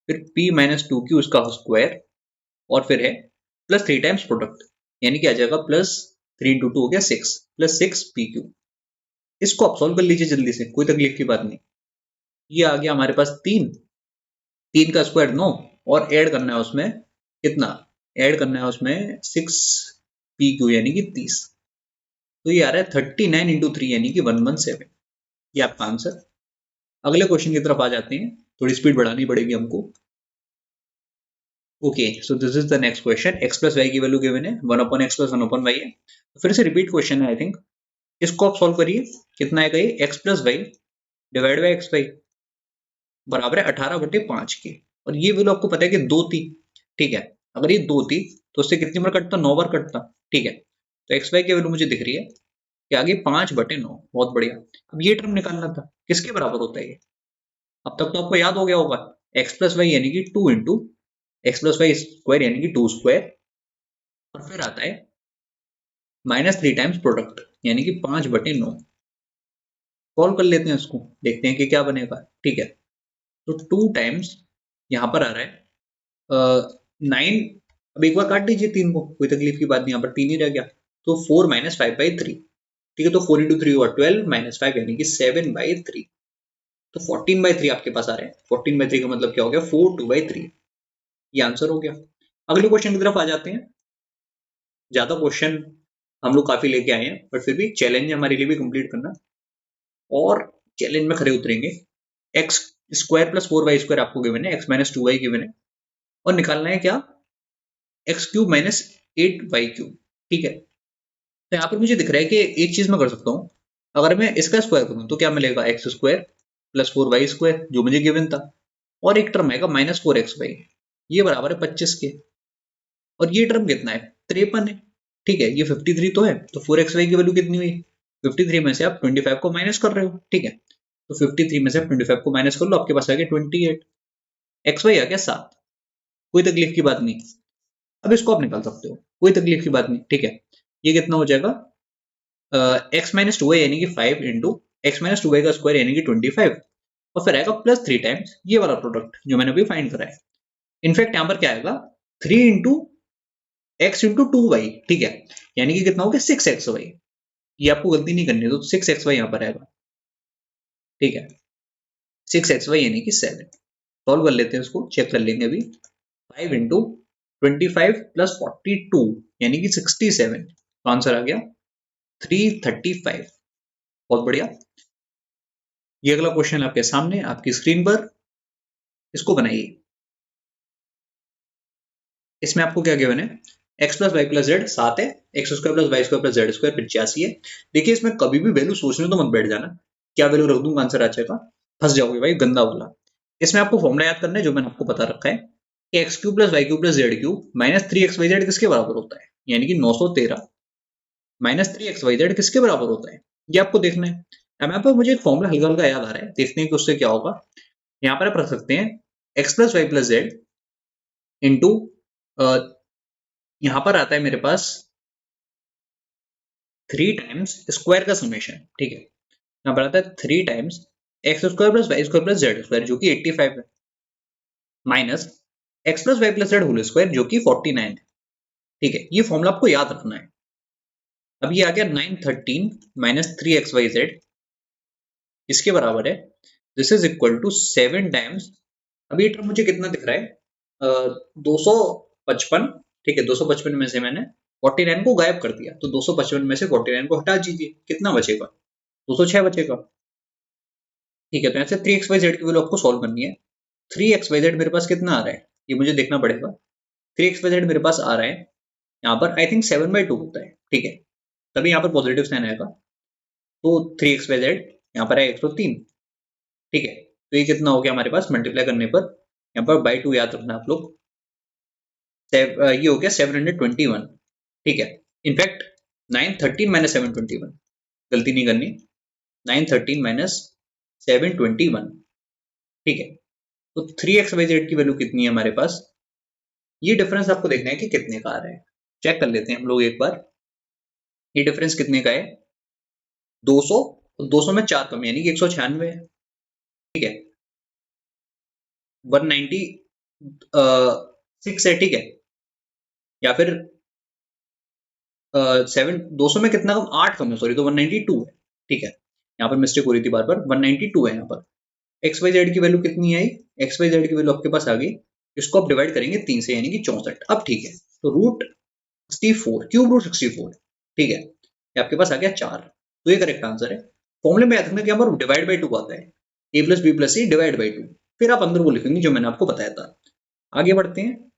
फिर p माइनस 2q इसका स्क्वायर, और फिर है प्लस 3 टाइम्स प्रोडक्ट, यानी कि आ जाएगा प्लस 3 इंटू 2 हो गया 6, प्लस 6pq। इसको आप सॉल्व कर लीजिए जल्दी से, कोई तकलीफ की बात नहीं। ये आ गया हमारे पास 3 का स्क्वायर 9, और ऐड करना है उसमें कितना, ऐड करना है उसमें 6pq यानी कि 30। तो ये आ रहा है 39 इंटू 3 यानी कि 117, ये आपका आंसर। अगले क्वेश्चन की तरफ आ जाते हैं, थोड़ी स्पीड बढ़ानी पड़ेगी हमको। Okay, so this is the next question. X plus Y की वैल्यू गिवन है, 1/x प्लस 1/y है। तो फिर से रिपीट क्वेश्चन है आई थिंक, इसको आप सॉल्व करिए। कितना आएगा ये, X plus Y divide by X Y बराबर है 18/5 के, और ये वैल्यू आपको पता है कि 2 थी। ठीक है, अगर ये 2 थी तो उससे कितनी बार कटता, 9 बार कटता। ठीक है, तो एक्स वाई की वैल्यू मुझे दिख रही है कि आगे 5/9, बहुत बढ़िया। अब ये टर्म निकालना था, किसके बराबर होता है ये, अब तक तो आपको याद हो गया होगा। एक्स प्लस वाई यानी कि 2 into X plus Y square यानी कि 2 स्क्वायर, और फिर आता है माइनस 3 टाइम्स प्रोडक्ट यानी कि 5/9। सॉल्व कर लेते हैं इसको, देखते हैं कि क्या बनेगा। ठीक है, तो 2 टाइम्स यहाँ पर आ रहा है 9। अब एक बार काट दीजिए 3 को, कोई तकलीफ की बात नहीं, यहाँ पर 3 ही रह गया। तो 4 - 5/3। ठीक है, तो 4 इंटू 3 हुआ 12 माइनस 5 यानी कि 7/3। तो 14/3 आपके पास आ रहा है। 14/3 का मतलब क्या हो गया, 4/2/3। ये आंसर हो गया। अगले क्वेश्चन की तरफ आ जाते हैं। ज्यादा क्वेश्चन हम लोग काफी लेके आए हैं, बट फिर भी चैलेंज हमारे लिए भी कंप्लीट करना, और चैलेंज में खड़े उतरेंगे। एक्स स्क्वायर प्लस 4y² आपको गिवन है, एक्स माइनस 2y गिवन है, और निकालना है क्या, x³ माइनस 8y³। ठीक है, तो यहाँ पर मुझे दिख रहा है कि एक चीज मैं कर सकता हूँ, अगर मैं इसका स्क्वायर करूँ तो क्या मिलेगा, x² प्लस 4y² जो मुझे गिवन था, और एक टर्म आएगा -4xy, ये बराबर है 25 के, और ये टर्म कितना है, 53 है। ठीक है, ये 53 तो है, तो 4xy की वैल्यू कितनी हुई? 53 में से आप 25 को माइनस कर रहे हो, ठीक है, तो 53 में से आप 25 को माइनस कर लो, आपके पास आ गया 28, xy आ गया 7, कोई तकलीफ की बात नहीं। अब इसको आप निकाल सकते हो, कोई तकलीफ की बात नहीं, ठीक है। ये कितना हो जाएगा? एक्स माइनस टू यानी कि 5 इंटू एक्स माइनस टू का स्क्वायर यानी कि 25, और फिर आएगा प्लस 3 टाइम्स ये वाला प्रोडक्ट जो मैंने अभी फाइंड करा है। इनफैक्ट यहाँ पर क्या आएगा? 3 इंटू एक्स इंटू 2y, ठीक है, यानी कि कितना हो गया? 6xy। ये आपको गलती नहीं करनी है, तो 6xy यहाँ पर आएगा, ठीक है, 6xy यानी कि 7। सॉल्व कर लेते हैं उसको, चेक कर लेंगे अभी। 5 इंटू 25 प्लस 42 यानी कि 67, तो आंसर आ गया 335। बहुत बढ़िया। ये अगला क्वेश्चन आपके सामने आपकी स्क्रीन पर, इसको बनाइए। इसमें आपको क्या गिवन है? x plus Y plus Z 7 है, X square plus Y square plus Z square 85 है। देखिए इसमें कभी भी वैल्यू सोचने तो मत बैठ जाना, क्या वैल्यू रख दूंगा आंसर आ जाएगा, फंस जाओगे भाई, गंदा वाला। इसमें आपको फॉर्मुला याद करना है जो मैंने आपको बता रखा है कि x cube plus Y cube plus Z cube minus 3xyz किसके बराबर होता है, यानी कि 913 माइनस 3xyz किसके बराबर होता है, ये आपको देखना है। अब यहाँ पर मुझे एक फॉर्मुला हल्का हल्का याद आ रहा है, देखते हैं कि उससे क्या होगा। यहाँ पर आप रख सकते हैं X plus Y plus Z into, यहाँ पर आता है मेरे पास 3 टाइम्स स्क्वायर का समेशन, ठीक है, यहाँ पर आता है 3 times X square plus Y square plus Z square जो कि 85 है, minus X plus Y plus Z whole square जो कि 49 है, ठीक है। ये फॉर्मूला आपको याद रखना है। अब ये आ गया 913 माइनस 3xyz इसके बराबर है, this is equal to 7 times, अब ये टर्म मुझे कितना दिख रहा है? 255, ठीक है, 255 में से मैंने 49 को गायब कर दिया, तो 255 में से 49 को हटा दीजिए, कितना बचेगा? 206 बचेगा, ठीक है। तो यहाँ से 3xyz की वैल्यू आपको सॉल्व करनी है। 3xyz मेरे पास कितना आ रहा है ये मुझे देखना पड़ेगा। 3xyz मेरे पास आ रहा है यहाँ पर आई थिंक 7/2 होता है, ठीक है, तभी यहाँ पर पॉजिटिव साइन आएगा, तो 3xyz यहाँ पर है 103, ठीक है। तो ये कितना हो गया हमारे पास मल्टीप्लाई करने पर, यहाँ पर बाई 2 याद रखना आप लोग, ये हो गया 721, ठीक है। इनफैक्ट 913 माइनस 721, गलती नहीं करनी, 913 माइनस 721, ठीक है। तो 3xyz की वैल्यू कितनी है हमारे पास, ये डिफरेंस आपको देखना है कि कितने का आ रहा है, चेक कर लेते हैं हम लोग एक बार। ये डिफरेंस कितने का है? 200, 200 में 4 कम यानी कि 196 है, ठीक है। 196 है, ठीक है, या फिर 200 में कितना कम? 8 कम है, सॉरी, तो 192 है, ठीक है। यहाँ पर मिस्टेक हो रही थी बार बार, 192 है यहाँ पर। एक्स वाई जेड की वैल्यू कितनी आई? एक्स वाई जेड की वैल्यू आपके पास आ गई, इसको आप डिवाइड करेंगे 3 से यानी कि 64, अब ठीक है, तो रूट 64 क्यूब रूट 64, ठीक है, ये आपके पास आ गया 4, तो ये करेक्ट आंसर है। फॉर्मूले में याद रखना कि यहाँ पर डिवाइड बाई 2 आता है, a plus B plus C divide by 2, फिर आप अंदर वो लिखेंगे जो मैंने आपको बताया था। आगे बढ़ते हैं,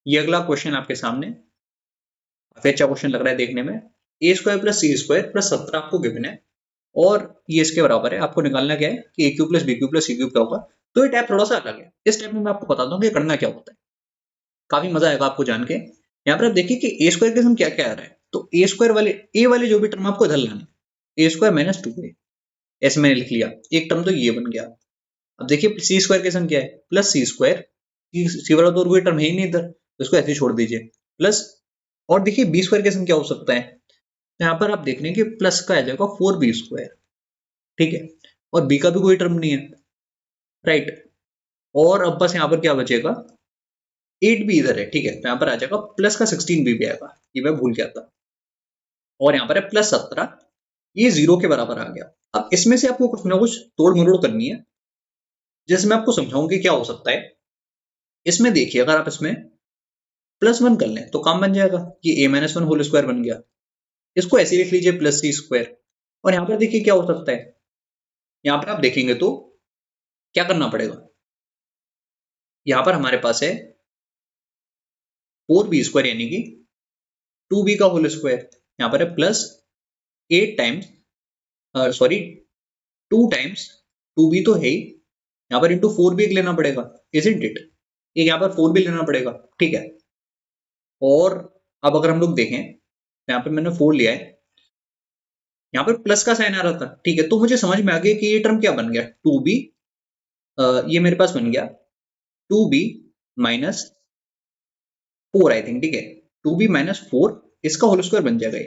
ये अगला क्वेश्चन आपके सामने काफी अच्छा क्वेश्चन लग रहा है देखने में। ए स्क्वायर प्लस सी स्क्वायर प्लस 17 आपको गिवन है, और ये इसके बराबर है, आपको निकालना क्या है कि a cube plus b cube plus c cube क्या होगा। तो ये टाइप थोड़ा सा अलग है, इस टाइप में मैं आपको बताता हूँ कि करना क्या होता है, काफी मजा आएगा आपको जान के। यहाँ पर आप देखिए कि ए स्क्वायर के सम क्या क्या आ रहा है, तो ए स्क्वायर वाले ए वाले जो भी टर्म आपको इधर लाना है, ए स्क्वायर माइनस 2a, ऐसे मैंने लिख लिया, एक टर्म तो ये बन गया। अब देखिए सी स्क्वायर के सम क्या है? प्लस सी स्क्वायर, सी वाला तो कोई टर्म है ही नहीं इधर, तो इसको ऐसे ही छोड़ दीजिए, प्लस, और देखिए बी स्क्वायर के सम क्या हो सकता है, तो यहाँ पर आप देख रहे हैं कि प्लस का आ जाएगा 4b स्क्वायर, ठीक है, और बी का भी कोई टर्म नहीं है, राइट, और अब बस यहाँ पर क्या बचेगा? 8b इधर है, ठीक है, तो यहाँ पर आ जाएगा प्लस का 16b भी आएगा, ये मैं भूल गया था, और यहाँ पर है प्लस 17, ये 0 के बराबर आ गया। अब इसमें से आपको कुछ ना कुछ तोड़ मरोड़ करनी है, जैसे मैं आपको समझाऊं कि क्या हो सकता है। इसमें देखिए अगर आप इसमें +1 कर लें तो काम बन जाएगा, ये a-1 होल स्क्वायर बन गया, इसको ऐसे लिख लीजिए प्लस सी स्क्वायर, और यहाँ पर देखिए क्या हो सकता है, यहाँ पर आप देखेंगे तो क्या करना पड़ेगा, यहाँ पर हमारे पास है 4b स्क्वायर यानी कि 2b का होल स्क्वायर, यहाँ पर है plus 8 times, sorry 2 times 2b तो है ही, यहाँ पर इंटू 4b लेना पड़ेगा, इजंट इट, एक यहाँ पर 4b लेना पड़ेगा, ठीक है। और अब अगर हम लोग देखें यहाँ पर मैंने 4 लिया है, यहाँ पर प्लस का साइन आ रहा था, ठीक है। तो मुझे समझ में आ गया कि ये टर्म क्या बन गया, 2b, ये मेरे पास बन गया 2b माइनस 4, आई थिंक, ठीक है। 2b माइनस 4 इसका होल स्क्वायर बन जाएगा,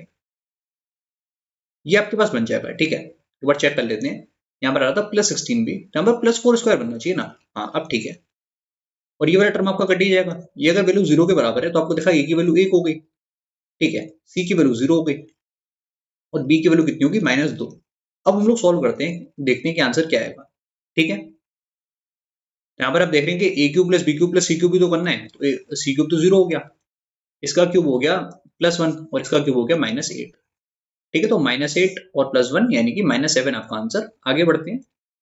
ये आपके पास बन जाएगा, ठीक है। एक बार चेक कर लेते हैं। यहाँ पर आ रहा था प्लस 16b, यहाँ पर प्लस 4 स्क्वायर बनना चाहिए ना। हाँ, अब ठीक है। और ये वाला टर्म आपका कट ही जाएगा। ये अगर वैल्यू 0 के बराबर है तो आपको देखा, ए की वैल्यू 1 हो गई, ठीक है, सी की वैल्यू 0 हो गई, और बी की वैल्यू कितनी होगी, -2। अब हम लोग सॉल्व करते हैं, देखते हैं कि आंसर क्या आएगा, ठीक है। यहाँ पर आप देख रहे हैं कि ए cube plus B cube plus c cube भी तो करना है, तो सी क्यूब तो 0 हो गया, इसका क्यूब हो गया +1, और इसका क्यूब हो गया -8, ठीक है। तो -8 और +1 यानी कि -7 आपका आंसर। आगे बढ़ते हैं,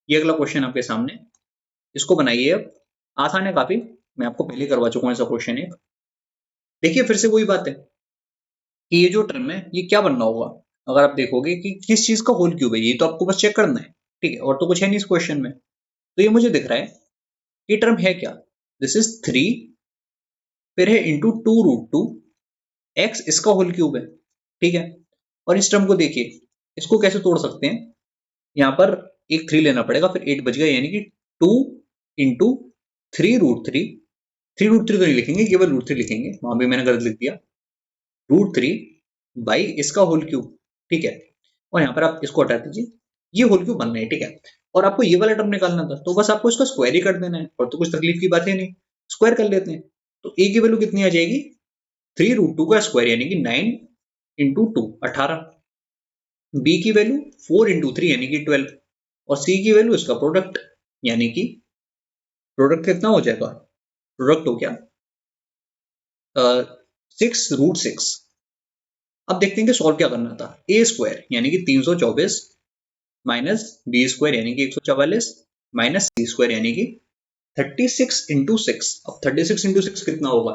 ये अगला क्वेश्चन आपके सामने, इसको बनाइए। अब आसान है काफी, मैं आपको पहले करवा चुका हूँ ऐसा क्वेश्चन है। देखिए फिर से वही बात है कि ये जो टर्म है ये क्या बनना होगा, अगर आप देखोगे कि किस चीज का होल क्यूब है, ये तो आपको बस चेक करना है, ठीक है, और तो कुछ है नहीं इस क्वेश्चन में। तो ये मुझे दिख रहा है, ये टर्म है क्या, दिस इज 3, फिर है इंटू 2√2 एक्स, इसका होल क्यूब है, ठीक है। और इस टर्म को देखिए, इसको कैसे तोड़ सकते हैं, यहाँ पर एक 3 लेना पड़ेगा, फिर 8 बच गया, यानी कि 2 इंटू 3√3, 3√3 तो नहीं लिखेंगे, केवल √3 लिखेंगे, वहां भी मैंने गलत लिख दिया, √3 बाई इसका होल क्यूब, ठीक है। और यहाँ पर आप इसको हटा दीजिए, ये होल क्यूब बनना है, ठीक है। और आपको ये वाला टर्म निकालना था, तो बस आपको इसका स्क्वायर ही कर देना है, और तो कुछ तकलीफ की बात है नहीं, स्क्वायर कर लेते हैं। तो ए की वैल्यू कितनी आ जाएगी, 3√2 का स्क्वायर यानी कि 9 इंटू 2, 18। बी की वैल्यू 4 इंटू 3 यानी कि 12, और सी की वैल्यू इसका प्रोडक्ट, यानी कि प्रोडक्ट कितना हो जाएगा, प्रोडक्ट हो गया 6√6। अब देखते हैं कि सॉल्व क्या करना था। ए स्क्वायर यानी कि 324 माइनस बी स्क्वायर यानी कि 144 माइनस सी स्क्वायर यानी कि 36 इंटू 6। अब 36 इंटू 6 कितना होगा,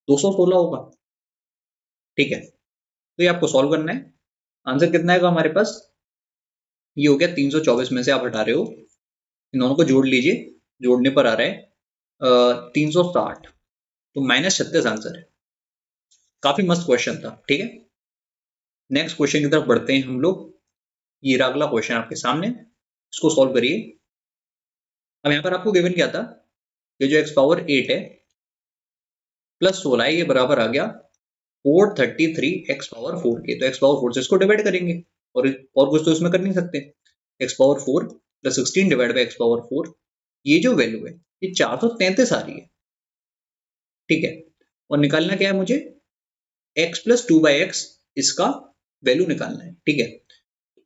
216 होगा, ठीक है। तो ये आपको सॉल्व करना है। आंसर कितना आएगा हमारे पास, ये हो गया 324 में से आप हटा रहे हो, इन दोनों को जोड़ लीजिए, जोड़ने पर आ रहा है 360, तो -36 आंसर है। काफी मस्त क्वेश्चन था, ठीक है। नेक्स्ट क्वेश्चन की तरफ बढ़ते हैं हम लोग। ये रहा अगला क्वेश्चन आपके सामने, इसको सॉल्व करिए। अब यहाँ पर आपको गिवन क्या था, ये जो x⁻8 है प्लस 16 है, ये बराबर आ गया 433 x⁻4 के। तो x⁻4 से इसको डिवाइड करेंगे, और कुछ तो इसमें कर नहीं सकते। x⁻4 plus 16 divide by x⁻4, ये जो वैल्यू है ये 433 आ रही है, ठीक है। और निकालना क्या है मुझे, x प्लस 2/x, इसका वैल्यू निकालना है, ठीक है।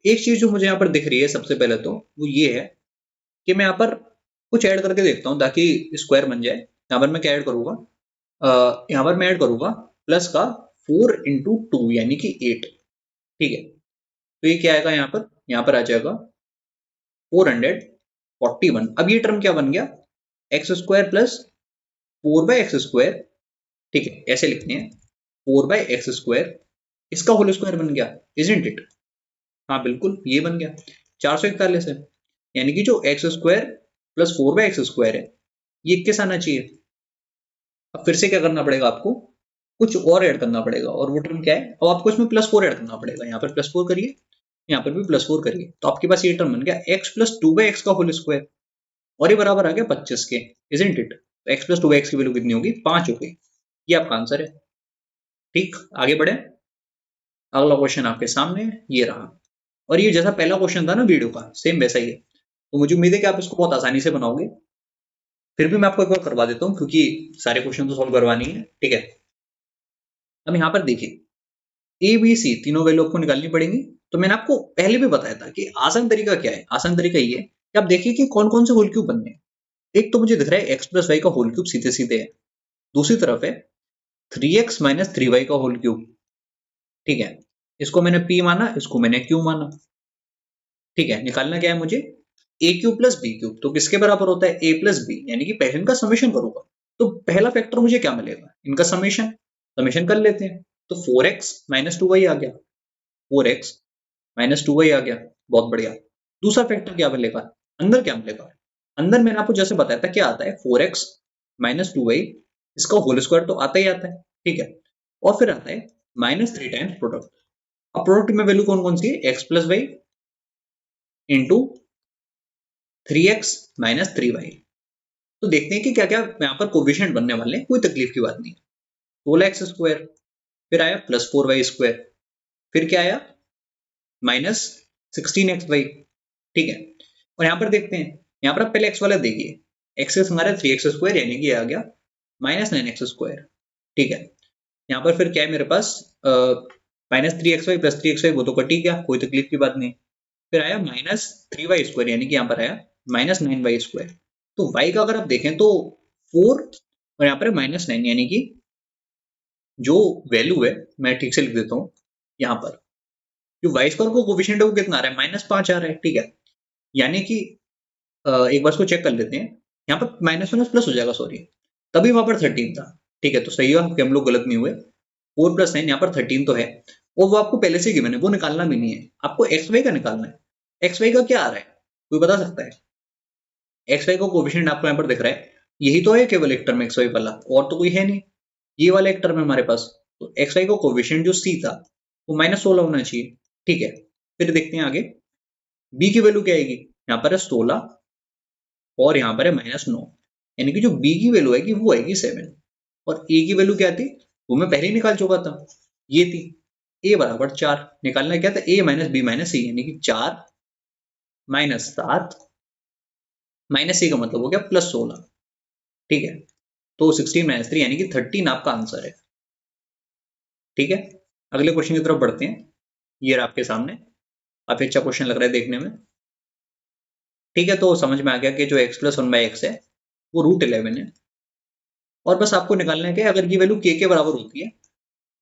एक चीज जो मुझे यहाँ पर दिख रही है सबसे पहले तो वो ये है कि मैं यहाँ पर कुछ ऐड करके देखता हूँ ताकि स्क्वायर बन जाए। यहाँ पर मैं क्या ऐड करूंगा, यहाँ पर मैं ऐड करूंगा प्लस का 4 इंटू 2 यानी कि 8, ठीक है। तो ये क्या आएगा, यहाँ पर आ जाएगा 441। अब ये टर्म क्या बन गया, एक्स स्क्वायर प्लस 4/x², ठीक है, ऐसे लिखने हैं 4/x², इसका होल स्क्वायर बन गया, इजंट इट। हाँ बिल्कुल, ये बन गया 441 है, यानी कि जो x² प्लस 4/x² है ये 21 आना चाहिए। अब फिर से क्या करना पड़ेगा, आपको कुछ और ऐड करना पड़ेगा, और वो टर्म क्या है, अब आपको इसमें +4 ऐड करना पड़ेगा। यहाँ पर +4 करिए, यहाँ पर भी +4 करिए, तो आपके पास ये टर्म बन गया x प्लस 2/x का होल स्क्वायर, और ये बराबर आ गया 25 के, इजंट इट। तो x प्लस 2/x की वैल्यू कितनी होगी, 5 हो गई। ये आपका आंसर है, ठीक। आगे बढ़े, अगला क्वेश्चन आपके सामने ये रहा, और ये जैसा पहला क्वेश्चन था ना वीडियो का, सेम वैसा ही है। तो मुझे उम्मीद है कि आप इसको बहुत आसानी से बनाओगे। फिर भी मैं आपको एक बार करवा देता हूँ, क्योंकि सारे क्वेश्चन तो सॉल्व करवानी है, ठीक है। अब यहाँ पर देखिए, ए बी सी तीनों वैल्यू आपको निकालनी पड़ेंगी। तो मैंने आपको पहले भी बताया था कि आसान तरीका क्या है, आसान तरीका ये है कि आप देखिए कि कौन कौन से होल क्यूब बनने हैं। एक तो मुझे दिख रहा है एक्स प्लस वाई का होल क्यूब सीधे सीधे है, दूसरी तरफ है 3x माइनस 3y का होल क्यूब, ठीक है। इसको मैंने p माना, इसको मैंने q माना, ठीक है। निकालना क्या है मुझे, ए क्यूब प्लस बी क्यूब, तो किसके बराबर होता है, a प्लस बी, यानी कि पहले इनका समेशन करूंगा। तो पहला फैक्टर मुझे क्या मिलेगा, इनका समेशन, समेशन कर लेते हैं। तो 4x माइनस 2y आ गया, 4x माइनस 2y आ गया, बहुत बढ़िया। दूसरा फैक्टर क्या मिलेगा, अंदर क्या मिलेगा, अंदर मैंने आपको जैसे बताया था क्या आता है, 4x माइनस 2y, इसका होल स्क्वायर तो आता ही आता है, ठीक है। और फिर आता है माइनस 3 टाइम्स प्रोडक्ट। अब प्रोडक्ट में वैल्यू कौन कौन सी है, x plus Y into 3x minus 3y। तो देखते हैं कि क्या क्या यहाँ पर कोविशेंट बनने वाले हैं, कोई तकलीफ की बात नहीं। 16x², फिर आया +4y², फिर क्या आया -16xy। ठीक है, और यहाँ पर देखते हैं, यहाँ पर आप पहले x वाला देखिए, एक्स हमारा 3x² यानी कि आ गया -9x²। ठीक है, यहाँ पर फिर क्या है मेरे पास, -3xy + 3xy, वो तो कट ही गया, कोई तकलीफ की बात नहीं। फिर आया -3y² यानी कि यहाँ पर आया -9y²। तो y का अगर आप देखें तो 4 और यहाँ पर -9 यानी कि जो वैल्यू है, मैं ठीक से लिख देता हूँ, यहाँ पर जो y स्क्वायर को कोफिशिएंट है वो कितना आ रहा है, -5 आ रहा है। ठीक है, यानी कि एक बार इसको चेक कर लेते हैं, यहाँ पर माइनस माइनस प्लस हो जाएगा, सॉरी, तभी वहां पर 13 था। ठीक है, तो सही हुआ कि हम लोग गलत नहीं हुए, 4 + 9 यहाँ पर 13 तो है, और वो आपको पहले से गिवन है, वो निकालना भी नहीं है, आपको एक्स वाई का निकालना है। एक्स वाई का क्या आ रहा है, कोई बता सकता है? एक्स वाई का कोफिशिएंट आपको यहाँ पर दिख रहा है, यही तो है केवल एक टर्म एक्स वाई वाला, और तो कोई है नहीं, ये वाला एक टर्म है हमारे पास। तो एक्स वाई का कोफिशिएंट जो सी था वो -16 होना चाहिए। ठीक है, फिर देखते हैं आगे, बी की वैल्यू क्या आएगी, यहाँ पर है 16 और यहाँ पर है -9, यानी कि जो बी की वैल्यू आएगी वो आएगी 7, और ए की वैल्यू क्या थी, वो मैं पहले ही निकाल चुका था, ये थी ए बराबर 4। निकालना क्या था, ए माइनस बी माइनस सी, यानी कि 4 -7 माइनस सी का मतलब हो गया +16। ठीक है, तो 16 - 3 यानी कि 13 आपका आंसर है। ठीक है, अगले क्वेश्चन की तरफ बढ़ते हैं, ये रहा आपके सामने, काफी अच्छा क्वेश्चन लग रहा है देखने में। ठीक है, तो समझ में आ गया कि जो x + 1/x है वो √11 है, और बस आपको निकालना है कि अगर ये वैल्यू k के बराबर होती है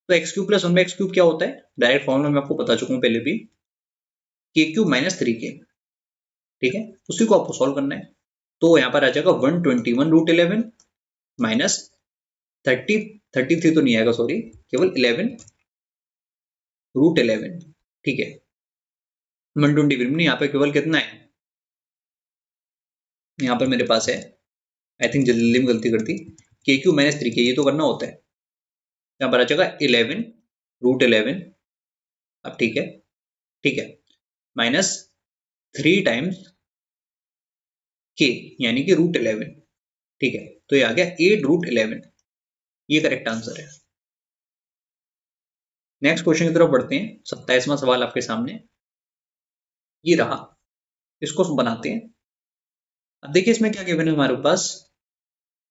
तो x³ + 1/x³ क्या होता है, डायरेक्ट फॉर्मूला मैं आपको बता चुका हूँ पहले भी, k³ - 3k। ठीक है, उसी को आपको सॉल्व करना है। तो यहाँ पर आ जाएगा 121 √11 माइनस 33 तो नहीं आएगा, सॉरी, केवल 11 √11। ठीक है, 120 नहीं, यहाँ पे केवल कितना है, यहाँ पर मेरे पास है, आई थिंक जल्दी में गलती कर दी, k³ - 3k, ये तो करना होता है, यहाँ पर आ जाएगा 11 √11। अब ठीक है, ठीक है, -3 टाइम्स k यानी कि √11। ठीक है, तो ये आ गया 8 √11, ये करेक्ट आंसर है। नेक्स्ट क्वेश्चन की तरफ बढ़ते हैं, 27वां सवाल आपके सामने ये रहा, इसको बनाते हैं। अब देखिए इसमें क्या गिवन है हमारे पास,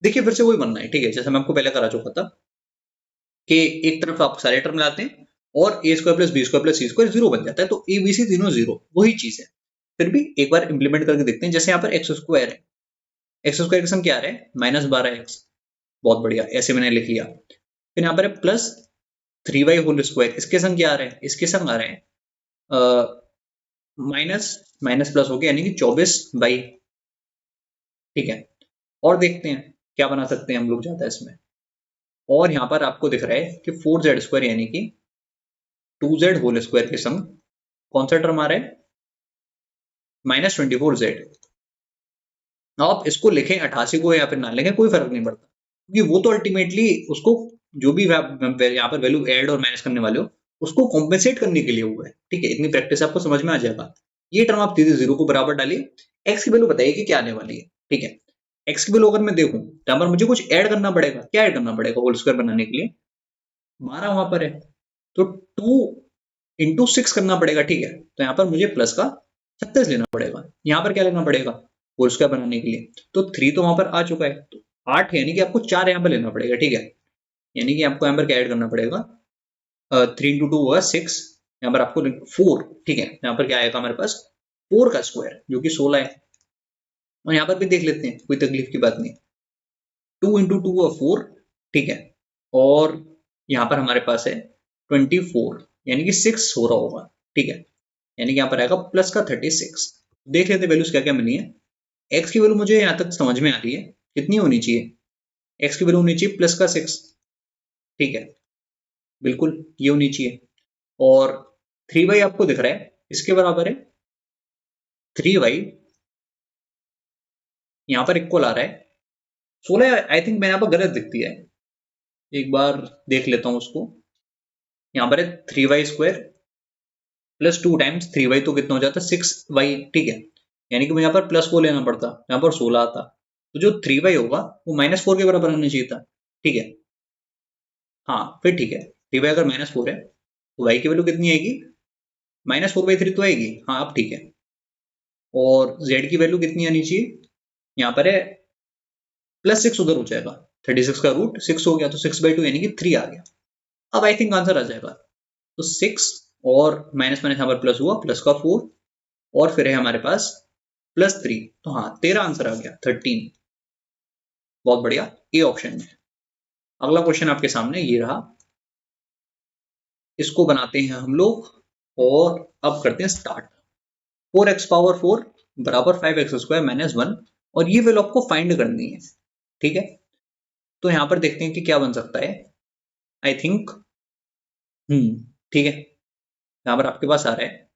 देखिए फिर से वही बनना है। ठीक है, जैसे मैं आपको पहले करा चुका था कि एक तरफ आप सारे टर्म लाते हैं और a² + b² + c² 0 बन जाता है, तो a b c तीनों 0, वही चीज है। फिर भी एक बार इंप्लीमेंट करके देखते हैं, जैसे यहाँ पर x² है, x² का सम क्या आ रहा है, -12x, बहुत बढ़िया, ऐसे मैंने लिख लिया। फिर यहाँ पर है +3y², इसके संग क्या आ रहा है, इसके संग आ रहे हैं माइनस माइनस प्लस हो गया, यानी कि 24y। ठीक है, और देखते हैं क्या बना सकते हैं हम लोग ज्यादा इसमें, और यहाँ पर आपको दिख रहा है कि 4z² यानी कि 2z² के संग कौन सा टर्म आ रहा है, -24z। आप इसको लिखें 88 को या फिर ना लिखें, कोई फर्क नहीं पड़ता, क्योंकि वो तो अल्टीमेटली उसको, जो भी यहाँ पर वैल्यू ऐड और माइनस करने वाले हो, उसको कॉम्पेंसेट करने के लिए हुआ है। ठीक है, इतनी प्रैक्टिस आपको समझ में आ जाएगा। ये टर्म आप सीधे 0 को बराबर डालिए, एक्स की वैल्यू बताइए कि क्या आने वाली है। ठीक है, एक्स की वैल्यू अगर मैं देखूं तो यहाँ पर मुझे कुछ ऐड करना पड़ेगा, क्या ऐड करना पड़ेगा होल स्क्वायर बनाने के लिए, 12 वहां पर है, तो 2 × 6 करना पड़ेगा। ठीक है, तो यहाँ पर मुझे प्लस का 36 लेना पड़ेगा, यहाँ पर क्या लेना पड़ेगा, होल स्क्वायर बनाने के लिए, तो 3 तो वहां पर आ चुका है, तो 8 यानी कि आपको 4 यहाँ पर लेना पड़ेगा। ठीक है, यानी कि आपको यहाँ पर क्या ऐड करना पड़ेगा, 3 × 2 होगा 6, यहाँ पर आपको 4। ठीक है, यहाँ पर क्या आएगा हमारे पास, 4 का स्क्वायर जो कि 16 है, और यहाँ पर भी देख लेते हैं, कोई तकलीफ की बात नहीं, 2 × 2 हुआ 4। ठीक है, और यहाँ पर हमारे पास है 24, यानी कि 6 हो रहा होगा। ठीक है, यानी कि यहाँ पर आएगा प्लस का 36। देख लेते वैल्यूज क्या क्या मिली है। एक्स की वैल्यू मुझे यहाँ तक समझ में आ रही है, कितनी होनी चाहिए, एक्स की वैल्यू होनी चाहिए प्लस का 6। ठीक है, बिल्कुल ये होनी चाहिए, और 3y आपको दिख रहा है, इसके बराबर है 3y, यहाँ पर इक्वल आ रहा है 16। आई थिंक मैंने यहाँ पर गलत दिख दिया है, एक बार देख लेता हूँ उसको, यहाँ पर है 3y² प्लस 2 टाइम्स 3y, तो कितना हो जाता है 6y। ठीक है, यानी कि मुझे यहाँ पर +4 लेना पड़ता, यहाँ पर 16 आता, तो जो 3y होगा वो -4 के बराबर होना चाहिए था। ठीक है, हाँ फिर ठीक है, 3y अगर -4 है तो y की वैल्यू कितनी आएगी, -4/3 तो आएगी। हाँ अब ठीक है, और z की वैल्यू कितनी आनी चाहिए, यहाँ पर है +6 उधर हो जाएगा, 36 का रूट 6 हो गया, तो 6/2 यानी कि 3 आ गया। अब आई थिंक आंसर आ जाएगा, तो 6 और माइनस माइनस यहाँ पर प्लस हुआ, प्लस का 4, और फिर है हमारे पास +3, तो हाँ 13 आंसर आ गया, 13। बहुत बढ़िया, ए ऑप्शन में। अगला क्वेश्चन आपके सामने ये रहा, इसको बनाते हैं हम लोग, और अब करते हैं स्टार्ट। 4x⁴ बराबर 5x² - 1, और ये वैल्यू आपको फाइंड करनी है। ठीक है, तो यहाँ पर देखते हैं कि क्या बन सकता है। आई थिंक ठीक है, यहाँ पर आपके पास आ रहा है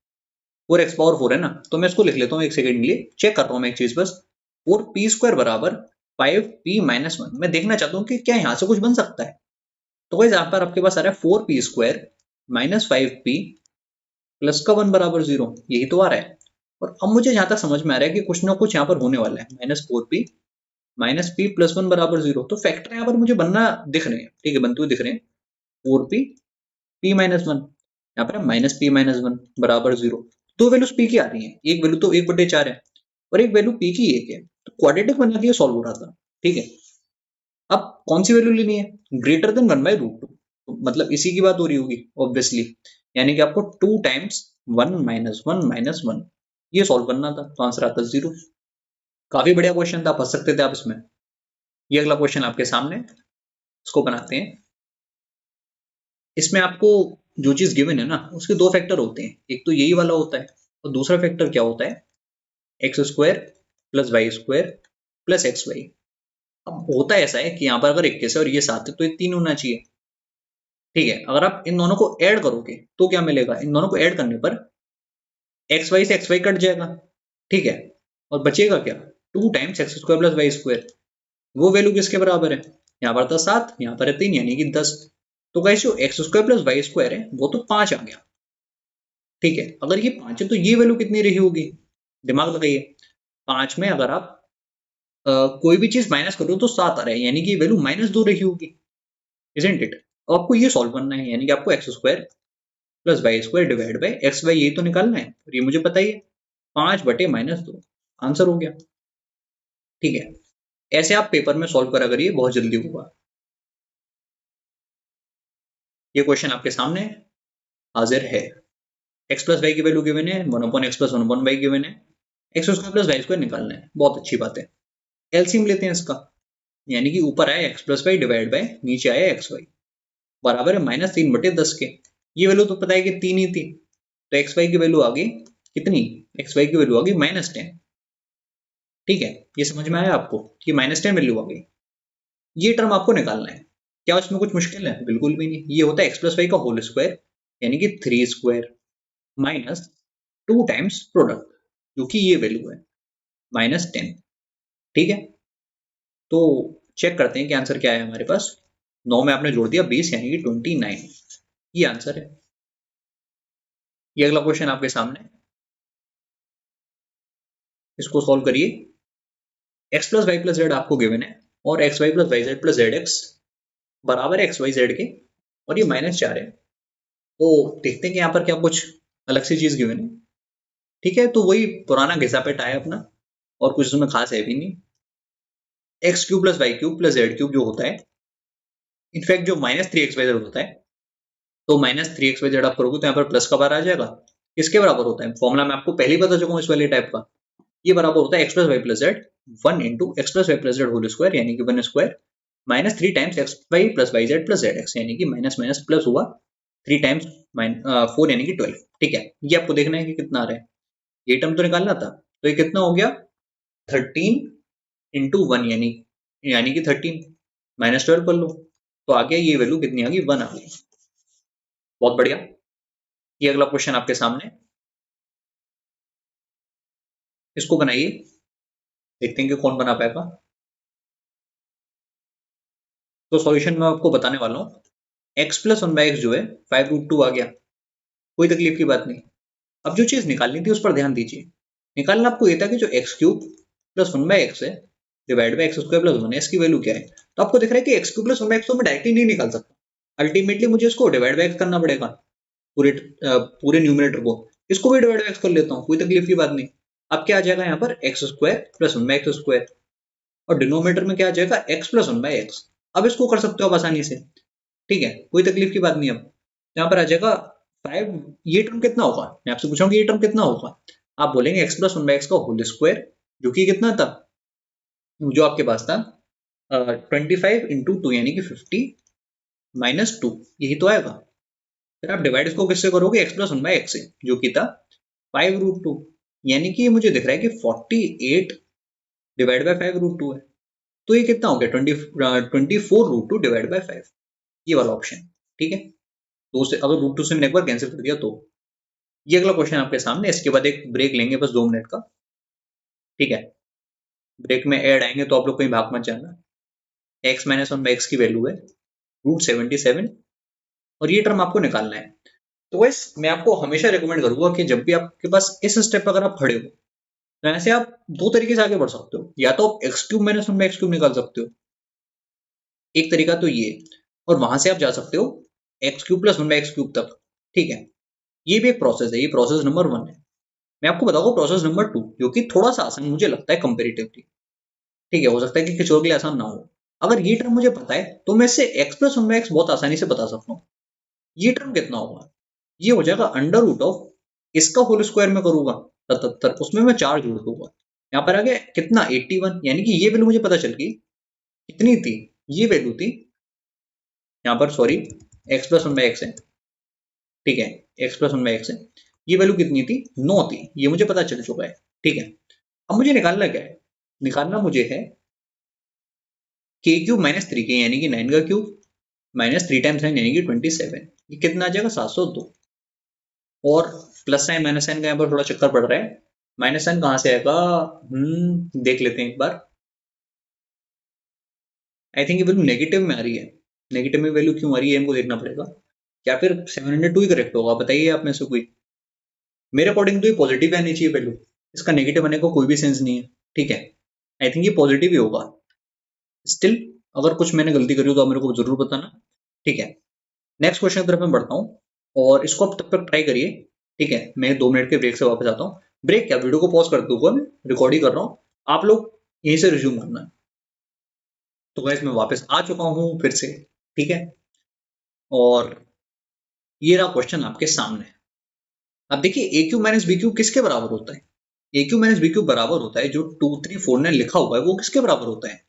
4x⁴ है ना, तो मैं इसको लिख लेता हूँ, एक सेकंड के लिए चेक कर रहा हूँ मैं एक चीज बस। 4p² बराबर 5p - 1, मैं देखना चाहता हूँ कि क्या यहाँ से कुछ बन सकता है। तो गाइस यहाँ पर आपके पास आ रहा है 4p² - 5p प्लस का 1 बराबर 0, यही तो आ रहा है। और अब मुझे जहां तक समझ में आ रहा है कि कुछ ना कुछ यहाँ पर होने वाला है, -4p - p + 1 बराबर 0, तो फैक्टर यहाँ पर मुझे बनना दिख रहे हैं। ठीक है, बनते हुए दिख रहे हैं, 4p p - 1, यहाँ पर -p - 1 बराबर 0। दो वैल्यूज p की आ रही हैं, एक वैल्यू तो 1/4 है और एक वैल्यू p की 1 है, तो क्वाड्रेटिक बना के सॉल्व हो रहा था। ठीक है, अब कौन सी वैल्यू लेनी है, ग्रेटर देन 1/√2, मतलब इसी की बात हो रही होगी ऑब्वियसली, यानी कि आपको 2 टाइम्स 1 - 1 - 1 ये सॉल्व करना था, तो आंसर आता 0। काफी बढ़िया क्वेश्चन था, फंस सकते थे आप इसमें। ये अगला क्वेश्चन आपके सामने, इसको बनाते हैं। इसमें आपको जो चीज गिवन है ना, उसके दो फैक्टर होते हैं, एक तो यही वाला होता है, और दूसरा फैक्टर क्या होता है, x² + y² + xy। अब होता ऐसा है कि यहाँ पर अगर 21 है और ये 7 है, तो ये 3 होना चाहिए। ठीक है, अगर आप इन दोनों को ऐड करोगे तो क्या मिलेगा, इन दोनों को ऐड करने पर xy से xy कट जाएगा। ठीक है, और बचेगा क्या, 2 टाइम्स x² + y², वो वैल्यू किसके बराबर है, यहाँ पर था 7, यहाँ पर है 3, यानी कि 10। तो गाइस जो x² + y² है वो तो 5 आ गया। ठीक है, अगर ये 5 है तो ये वैल्यू कितनी रही होगी, दिमाग लगाइए। 5 में अगर आप कोई भी चीज माइनस करो तो 7 आ रहा है, यानी कि वैल्यू -2 रही होगी, इजंट इट। अब आपको ये सॉल्व करना है, यानी कि आपको x² + y² divide by xy ये तो निकालना है, और ये मुझे पता ही है, 5/-2 आंसर हो गया। ठीक है, ऐसे आप पेपर में सॉल्व करा करिए, बहुत जल्दी होगा। ये क्वेश्चन आपके सामने हाजिर है। x + y की वैल्यू गिवन है, 1/x + 1/y गिवन है, x² + y² निकालना है, बहुत अच्छी बात है। एलसीएम लेते हैं इसका, यानी कि ऊपर आया x + y डिवाइड बाय नीचे आया xy, बराबर है -3/10 के। ये वैल्यू तो पता है कि 3 ही थी, तो xy की वैल्यू आ गई कितनी, xy की वैल्यू आ गई -10। ठीक है, ये समझ में आया आपको कि -10 वैल्यू आ गई। ये टर्म आपको निकालना है, क्या उसमें कुछ मुश्किल है, बिल्कुल भी नहीं। ये होता है x + y का होल स्क्वायर, यानी कि 3² माइनस 2 टाइम्स प्रोडक्ट, जो कि ये वैल्यू है -10। ठीक है, तो चेक करते हैं कि आंसर क्या है हमारे पास। 9 में आपने जोड़ दिया 20, यानी कि 29, ये आंसर है। ये अगला क्वेश्चन आपके सामने, इसको सॉल्व करिए। x + y + z आपको गिवन है, और xy + yz + zx बराबर है xyz के, और ये -4 है। तो देखते हैं कि यहाँ पर क्या कुछ अलग सी चीज गिवन है। ठीक है, तो वही पुराना घिसा पिटा है अपना, और कुछ उसमें खास है भी नहीं। x³ + y³ + z³ जो होता है, इनफैक्ट जो -3xyz होता है, तो -3xyz आप करोगे तो यहाँ पर प्लस का बार आ जाएगा। किसके बराबर होता है, फॉर्मूला मैं आपको पहले ही बता चुका हूँ इस वाले टाइप का। ये बराबर होता है x + y + z 1 × x + y + z whole square, यानी कि 1² -3 टाइम्स xy + yz + zx, यानी कि माइनस माइनस प्लस हुआ 3 टाइम्स 4, यानी कि 12। ठीक है, ये आपको देखना है कि कितना आ रहा है, ये टर्म तो निकालना था, तो ये कितना हो गया 13 × 1, यानी कि 13, -12 कर लो, तो आ गया, ये वैल्यू कितनी आ गई, 1 आ गई। बहुत बढ़िया, ये अगला क्वेश्चन आपके सामने, इसको बनाइए, देखते हैं कि कौन बना पाएगा। तो सॉल्यूशन मैं आपको बताने वाला हूँ। x plus one by x जो है 5√2 आ गया, कोई तकलीफ की बात नहीं। अब जो चीज निकालनी थी उस पर ध्यान दीजिए। निकालना आपको ये था कि जो x cube plus one by x है divide by x square plus one, इसकी वैल्यू क्या है। तो आपको दिख रहा है कि x cube plus one by x तो मैं डायरेक्टली नहीं निकाल सकता, अल्टीमेटली मुझे इसको डिवाइड बाई एक्स करना पड़ेगा, पूरे पूरे न्यूमरेटर को। इसको भी डिवाइड बाई एक्स कर लेता हूँ, कोई तकलीफ की बात नहीं। अब क्या आ जाएगा यहाँ पर x square plus one by x square, और डिनोमिनेटर में क्या आ जाएगा x plus one by x. अब इसको कर सकते हो आप आसानी से, ठीक है, कोई तकलीफ की बात नहीं। अब यहाँ पर आ जाएगा 5, ये टर्म कितना होगा, मैं आपसे पूछा ये टर्म कितना होगा। आप बोलेंगे x plus one by x का होल स्क्वायर, जो कि कितना था, जो आपके पास था 25 × 2 यानी कि 50 माइनस 2, यही तो आएगा। फिर आप डिवाइड इसको किससे करोगे, x plus one by x से, जो कि था 5√2, यानी कि मुझे दिख रहा है कि 48 डिवाइड बाई 5√2 है। तो ये कितना हो गया 24√2 डिवाइड बाई 5, ये वाला ऑप्शन, ठीक है। तो उससे अगर √2 से मैंने एक बार कैंसिल कर दिया तो ये अगला क्वेश्चन आपके सामने। इसके बाद एक ब्रेक लेंगे बस 2 मिनट का, ठीक है। ब्रेक में ऐड आएंगे तो आप लोग कहीं भाग मत जाना। x minus one by x की वैल्यू है √77, और ये टर्म आपको निकालना है। तो वैस मैं आपको हमेशा रिकमेंड करूंगा कि जब भी आपके पास इस स्टेप पर अगर आप खड़े हो, तो ऐसे आप दो तरीके से आगे बढ़ सकते हो। या तो आप x cube minus one by x cube निकाल सकते हो, एक तरीका तो ये, और वहां से आप जा सकते हो x cube plus one by x cube तक, ठीक है। ये भी एक प्रोसेस है, ये प्रोसेस नंबर 1 है। मैं आपको बताऊंगा प्रोसेस नंबर 2, जो कि थोड़ा सा आसान मुझे लगता है कंपेरेटिवली, ठीक है। हो सकता है कि किसी और के लिए आसान ना हो। अगर ये टर्म मुझे पता है तो मैं इससे x plus one by x बहुत आसानी से बता सकता हूँ। ये टर्म कितना होगा, ये हो जाएगा अंडर रूट ऑफ, इसका होल स्क्वायर में करूंगा 77, उसमें मैं 4 जोड़ दूंगा। यहाँ पर आ गया कितना 81, यानी कि ये वैल्यू मुझे पता चल गई कितनी थी, ये वैल्यू थी यहाँ पर, sorry, x plus one by x है, ठीक है, x plus one by x है। ये वैल्यू कितनी थी, 9 थी, ये मुझे पता चल चुका है, ठीक है। अब मुझे निकालना क्या है, निकालना मुझे है के क्यूब माइनस 3 के, यानी कि 9 का क्यूब माइनस 3 टाइम्स 9 यानी कि 27, ये कितना आ जाएगा 702। और प्लस साइन माइनस साइन का यहाँ पर थोड़ा चक्कर पड़ रहा है, माइनस साइन कहाँ से आएगा, देख लेते हैं एक बार। आई थिंक ये वैल्यू नेगेटिव में आ रही है, नेगेटिव में वैल्यू क्यों आ रही है इनको देखना पड़ेगा। क्या फिर 702 ही करेक्ट होगा, बताइए आप में से कोई। मेरे अकॉर्डिंग तो ये पॉजिटिव आनी चाहिए वैल्यू, इसका नेगेटिव आने का कोई भी सेंस नहीं है, ठीक है। आई थिंक ये पॉजिटिव ही होगा। स्टिल अगर कुछ मैंने गलती करी हो तो आप मेरे को जरूर बताना, ठीक है। नेक्स्ट क्वेश्चन की तरफ मैं बढ़ता हूँ, और इसको आप तब तक ट्राई करिए, ठीक है। मैं 2 मिनट के ब्रेक से वापस आता हूँ। ब्रेक क्या, वीडियो को पॉज कर दूंगा, मैं रिकॉर्ड ही कर रहा हूँ, आप लोग यहीं से रिज्यूम करना है। तो गाइस मैं वापस आ चुका हूँ फिर से, ठीक है। और ये रहा क्वेश्चन आपके सामने। अब देखिए ए क्यू माइनस बी क्यू किसके बराबर होता है, ए क्यू माइनस बी क्यू बराबर होता है, जो 2349 लिखा हुआ है वो किसके बराबर होता है,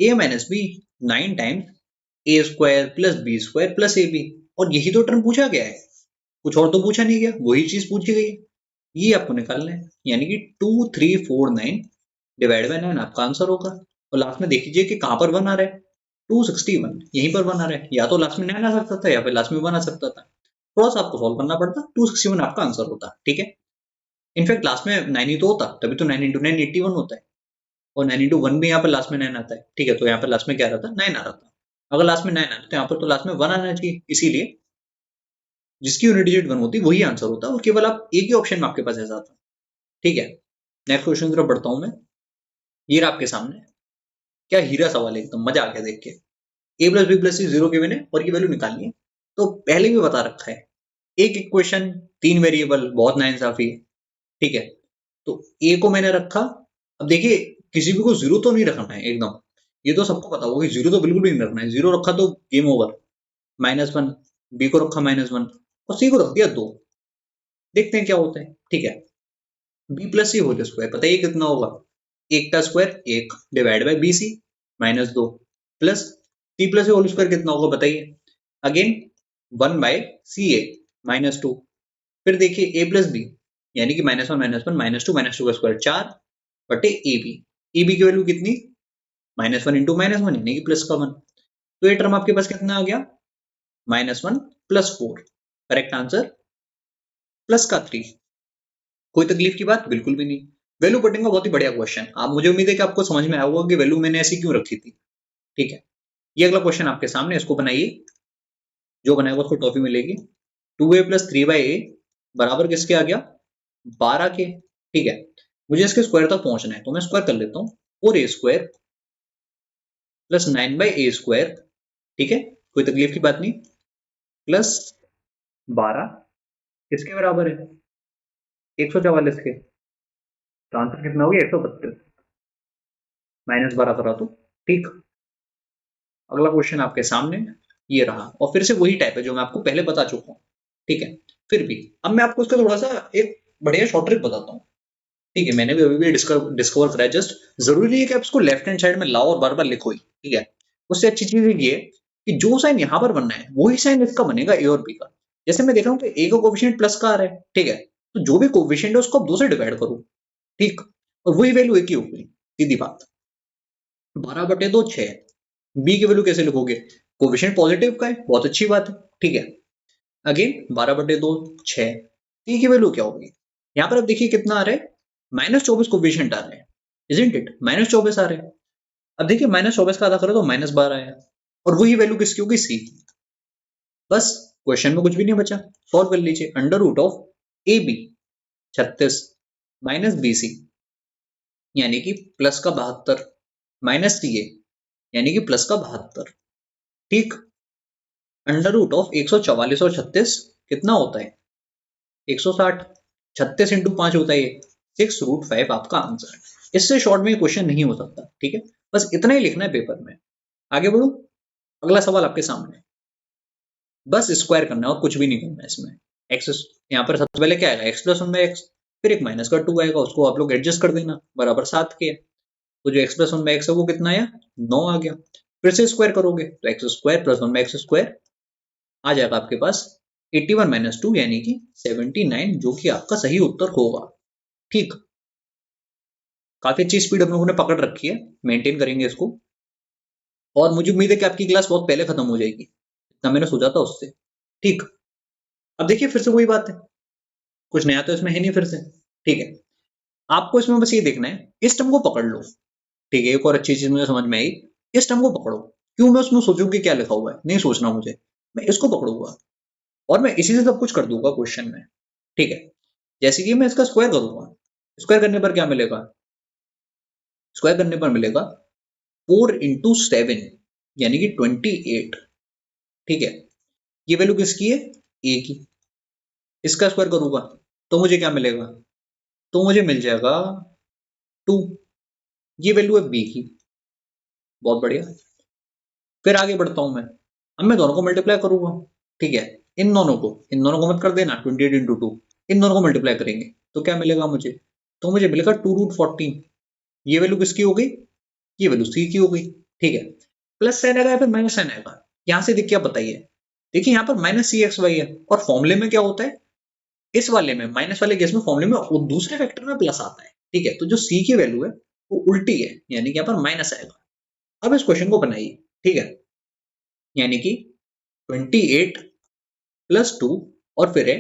a minus b 9 times a square plus b square plus a b. और यही तो टर्म पूछा गया है, कुछ और तो पूछा नहीं गया, वही चीज पूछी गई है, ये आपको निकालना है। यानी कि 2349 डिवाइड बाय 9 आपका आंसर होगा। और लास्ट में देख लीजिए कि कहां पर 1 आ रहा है, 261, यहीं पर 1 आ रहा है। या तो लास्ट में 9 आ सकता था या फिर लास्ट में 1 आ सकता था, थोड़ा सा आपको सॉल्व करना पड़ता, 261 आपका आंसर होता, ठीक है। इनफैक्ट लास्ट में 9 ही तो होता, तभी तो 9 × 9 81 होता है, और 9 × 1 भी यहाँ पर लास्ट में 9 आता है, ठीक है। तो यहाँ पर लास्ट में क्या रहता है, 9 आ रहा था। अगर लास्ट में 9 आता तो यहाँ पर तो लास्ट में 1 आना चाहिए, इसीलिए जिसकी यूनिट डिजिट 1 होती वही आंसर होता, और केवल आप एक ही ऑप्शन में आपके पास ऐसा आता, ठीक है। नेक्स्ट क्वेश्चन की तरफ बढ़ता हूं मैं, ये रहा आपके सामने। क्या हीरा सवाल है, एकदम मजा आ गया देख के। ए प्लस बी प्लस सी 0 गिवन है और ये वैल्यू निकालनी है। तो पहले भी बता रखा है, एक इक्वेशन 3 वेरिएबल, बहुत नाइंसाफी है, ठीक है। तो ए को मैंने रखा, अब देखिए किसी भी को 0 तो नहीं रखना है एकदम, ये तो सबको पता होगा कि 0 तो बिल्कुल भी नहीं रखना है। 0 रखा तो गेम ओवर, -1, बी को रखा -1 और सी को रख दिया 2। देखते हैं क्या होता है, ठीक है। B plus C whole square, बताइए कितना होगा, 1 का square 1 divide by B C -2 plus C plus whole square कितना होगा बताइए, अगेन 1 बाय सी ए -2। फिर देखिए ए प्लस बी, यानी कि -1 -2 का स्क्वायर 4 बटे ए बी। ए बी की वैल्यू कितनी, -1 × -1 यानी कि प्लस का 1। तो ये टर्म आपके पास कितना आ गया, -1 + 4, करेक्ट आंसर प्लस का 3। कोई तकलीफ की बात बिल्कुल भी नहीं। वैल्यू पुटिंग का बहुत ही बढ़िया क्वेश्चन, आप मुझे उम्मीद है कि आपको समझ में आया होगा कि वैल्यू मैंने ऐसी क्यों रखी थी, ठीक है। ये अगला क्वेश्चन आपके सामने, इसको बनाइए। जो बनाएगा उसको टॉफी मिलेगी। 2a प्लस 3/a बराबर किसके आ गया, 12 के। ठीक है, मुझे इसके स्क्वायर तक पहुंचना है तो मैं स्क्वायर कर लेता हूँ। 4a² प्लस 9/a², ठीक है, कोई तकलीफ की बात नहीं, प्लस 12 किसके बराबर है, 144 के। तो आंसर कितना हो गया, 132। -12 करा तो ठीक। अगला क्वेश्चन आपके सामने ये रहा, और फिर से वही टाइप है जो मैं आपको पहले बता चुका हूँ। ठीक है, फिर भी अब मैं आपको इसका थोड़ा सा एक बढ़िया शॉर्ट ट्रिक बताता हूँ। ठीक है, मैंने भी अभी भी डिस्कवर करा है जस्ट। जरूरी नहीं है कि आप इसको लेफ्ट हैंड साइड में लाओ और बार बार लिखो ही। ठीक है, उससे अच्छी चीज ये है कि जो साइन यहाँ पर बनना है वही साइन इसका बनेगा ए और बी का। जैसे मैं देख रहा हूँ कि ए का कोफिशिएंट प्लस का आ रहा है, ठीक है, तो जो भी कोफिशिएंट है उसको आप 2 से डिवाइड करो। ठीक, और वही वैल्यू एक ही होगी, सीधी बात। 12/2 6। बी की वैल्यू कैसे लिखोगे, कोफिशिएंट पॉजिटिव का है, बहुत अच्छी बात है। ठीक है, अगेन 12/2 6। सी की वैल्यू क्या होगी, यहाँ पर अब देखिए कितना आ रहा है, -24 कोफिशिएंट आ रहे हैं, इजंट इट, -24 आ रहे हैं। अब देखिए -24 का आधा करो तो -12 आया, और वही वैल्यू किसकी होगी, सी की। बस क्वेश्चन में कुछ भी नहीं बचा, सॉल्व कर लीजिए। √Of A B 36 minus B C यानी कि प्लस का 72 माइनस सी ए यानी कि प्लस का 72। ठीक, √ऑफ 144 और 36 कितना होता है, 160। 36 इंटू 5 होता है ये 6√5 आपका आंसर। इससे शॉर्ट में क्वेश्चन नहीं हो सकता। ठीक है, बस इतना ही लिखना है पेपर में। आगे बढ़ो, अगला सवाल आपके सामने, बस स्क्वायर करना है और कुछ भी नहीं करना है इसमें। एक्स यहाँ पर सबसे पहले क्या आएगा, x प्लस 1/x, फिर एक माइनस का 2 आएगा, उसको आप लोग एडजस्ट कर देना, बराबर 7 के। तो जो x प्लस 1/x है वो कितना आया, 9 आ गया। फिर से स्क्वायर करोगे तो x² प्लस 1/x² आ जाएगा आपके पास 81 - 2 यानी कि 79, जो कि आपका सही उत्तर होगा। ठीक, काफी अच्छी स्पीड हम लोगों ने पकड़ रखी है, मेंटेन करेंगे इसको, और मुझे उम्मीद है कि आपकी क्लास बहुत पहले खत्म हो जाएगी, इतना मैंने सोचा था उससे। ठीक, अब देखिए फिर से वही बात है, कुछ नया तो इसमें है नहीं फिर से। ठीक है, आपको इसमें बस ये देखना है, इस टर्म को पकड़ लो। ठीक है, एक और अच्छी चीज मुझे समझ में आई, इस टर्म को पकड़ो। क्यों मैं उसमें सोचूं कि क्या लिखा हुआ है, नहीं सोचना मुझे, मैं इसको पकड़ूंगा और मैं इसी से सब कुछ कर दूंगा क्वेश्चन में। ठीक है, जैसे कि मैं इसका स्क्वायर करूंगा, स्क्वायर करने पर क्या मिलेगा, स्क्वायर करने पर मिलेगा 4 × 7 यानी कि 28। ठीक है, ये वैल्यू किसकी है, ए की। इसका स्क्वायर करूंगा तो मुझे क्या मिलेगा, तो मुझे मिल जाएगा 2। ये वैल्यू है बी की, बहुत बढ़िया। फिर आगे बढ़ता हूं मैं, अब मैं दोनों को मल्टीप्लाई करूंगा। ठीक है, इन दोनों को मत कर देना, 28 × 2, इन दोनों को मल्टीप्लाई करेंगे तो क्या मिलेगा मुझे, तो मुझे मिलेगा 2√14। ये वैल्यू किसकी हो गई, ये वैल्यू सी की हो गई। ठीक है, प्लस साइन आएगा या फिर माइनस साइन आएगा, यहां से देखिए, आप बताइए। देखिए यहाँ पर -CXY है, और फॉर्मूले में क्या होता है, इस वाले में माइनस वाले केस में फॉर्मूले में वो दूसरे फैक्टर में प्लस आता है। ठीक है, तो जो सी की वैल्यू है वो उल्टी है, यानी कि यहाँ पर माइनस आएगा। अब इस क्वेश्चन को बनाइए। ठीक है, यानी कि 28 + 2 और फिर है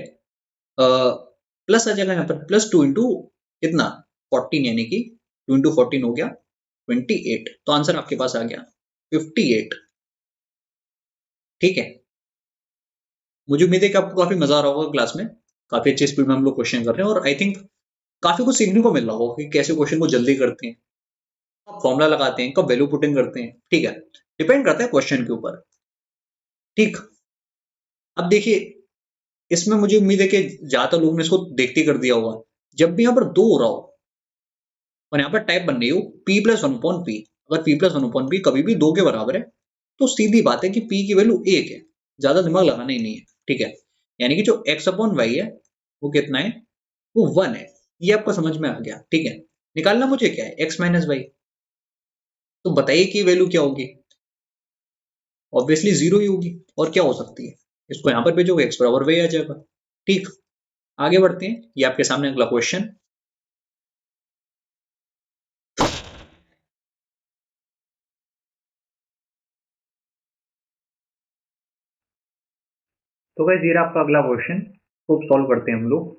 प्लस आ जाएगा यहाँ पर, +2 इंटू कितना, 14, यानी कि 2 × 14 हो गया 28। तो आंसर आपके पास आ गया 58। ठीक है, मुझे उम्मीद है कि आपको काफी मजा आ रहा होगा क्लास में, काफी अच्छी स्पीड में हम लोग क्वेश्चन कर रहे हैं, और आई थिंक काफी कुछ सीखने को मिल रहा होगा कि कैसे क्वेश्चन को जल्दी करते हैं, कब फॉर्मूला लगाते हैं, कब वैल्यू पुटिंग करते हैं। ठीक है, डिपेंड करता है क्वेश्चन के ऊपर। ठीक, अब देखिए इसमें मुझे उम्मीद है कि ज्यादातर लोगों ने इसको देखते कर दिया होगा। जब भी यहाँ पर 2 हो रहा हो और यहाँ पर टाइप बन रही हो p + 1/p, अगर p + 1/p कभी भी 2 के बराबर है तो सीधी बात है कि p की वैल्यू 1 है, ज्यादा दिमाग लगाना ही नहीं है। ठीक है, यानी कि जो x/y है वो कितना है, वो 1 है। ये आपको समझ में आ गया। ठीक है, निकालना मुझे क्या है, x - y। तो बताइए कि वैल्यू क्या होगी, ऑब्वियसली 0 ही होगी, और क्या हो सकती है, इसको यहाँ पर भेजोगे x बराबर y आ जाएगा। ठीक, आगे बढ़ते हैं, ये आपके सामने अगला क्वेश्चन। तो गाइस ये आपका अगला क्वेश्चन, खूब सॉल्व करते हैं हम लोग।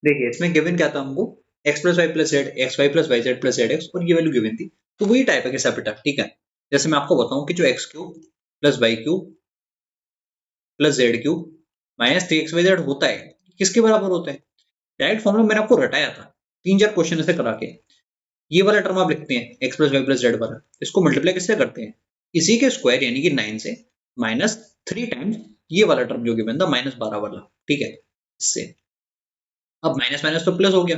देखिए इसमें गिवन क्या था हमको, x + y + z, xy + yz + zx, और ये वैल्यू गिवन थी। तो वही टाइप है कैसा बेटा। ठीक है, जैसे मैं आपको बताऊं कि जो x³ + y³ plus Z cube minus 3xyz होता है, किसके बराबर होता है? डायरेक्ट फॉर्मूला मैंने आपको रटाया था 3-4 क्वेश्चन ऐसे करा के। ये वाला टर्म आप लिखते हैं X plus Y plus Z वाला, इसको मल्टीप्लाई किससे करते हैं? इसी के स्क्वायर यानी कि 9 से माइनस 3 टाइम्स ये वाला टर्म जो गिवन था -12 वाला, ठीक है। इससे अब माइनस माइनस तो प्लस हो गया,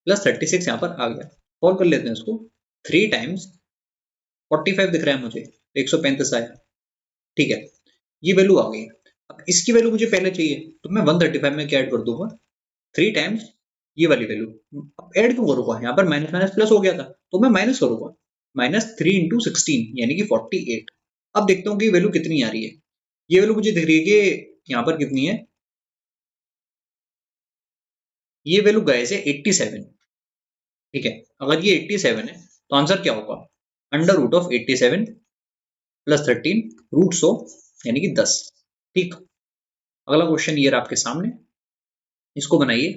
प्लस 36 यहाँ पर आ गया। सॉल्व कर लेते हैं इसको। 3 टाइम्स 45 दिख रहा है मुझे, 135 आया, ठीक है। ये वैल्यू आ गई। अब इसकी वैल्यू मुझे पहले चाहिए, तो मैं 135 में क्या ऐड कर दूंगा? 3 टाइम्स ये वाली वैल्यू। अब ऐड क्यों करूंगा? यहाँ पर माइनस माइनस प्लस हो गया था, तो मैं माइनस करूंगा। -3 × 16 यानी कि 48। अब देखता हूँ कि वैल्यू कितनी आ रही है। ये वैल्यू मुझे दिख रही है कि यहाँ पर कितनी है, ये वैल्यू गाइस है 87, ठीक है। अगर ये 87 है तो आंसर क्या होगा? √87 + 13 √100 यानी कि 10, ठीक। अगला क्वेश्चन ये रहा आपके सामने, इसको बनाइए।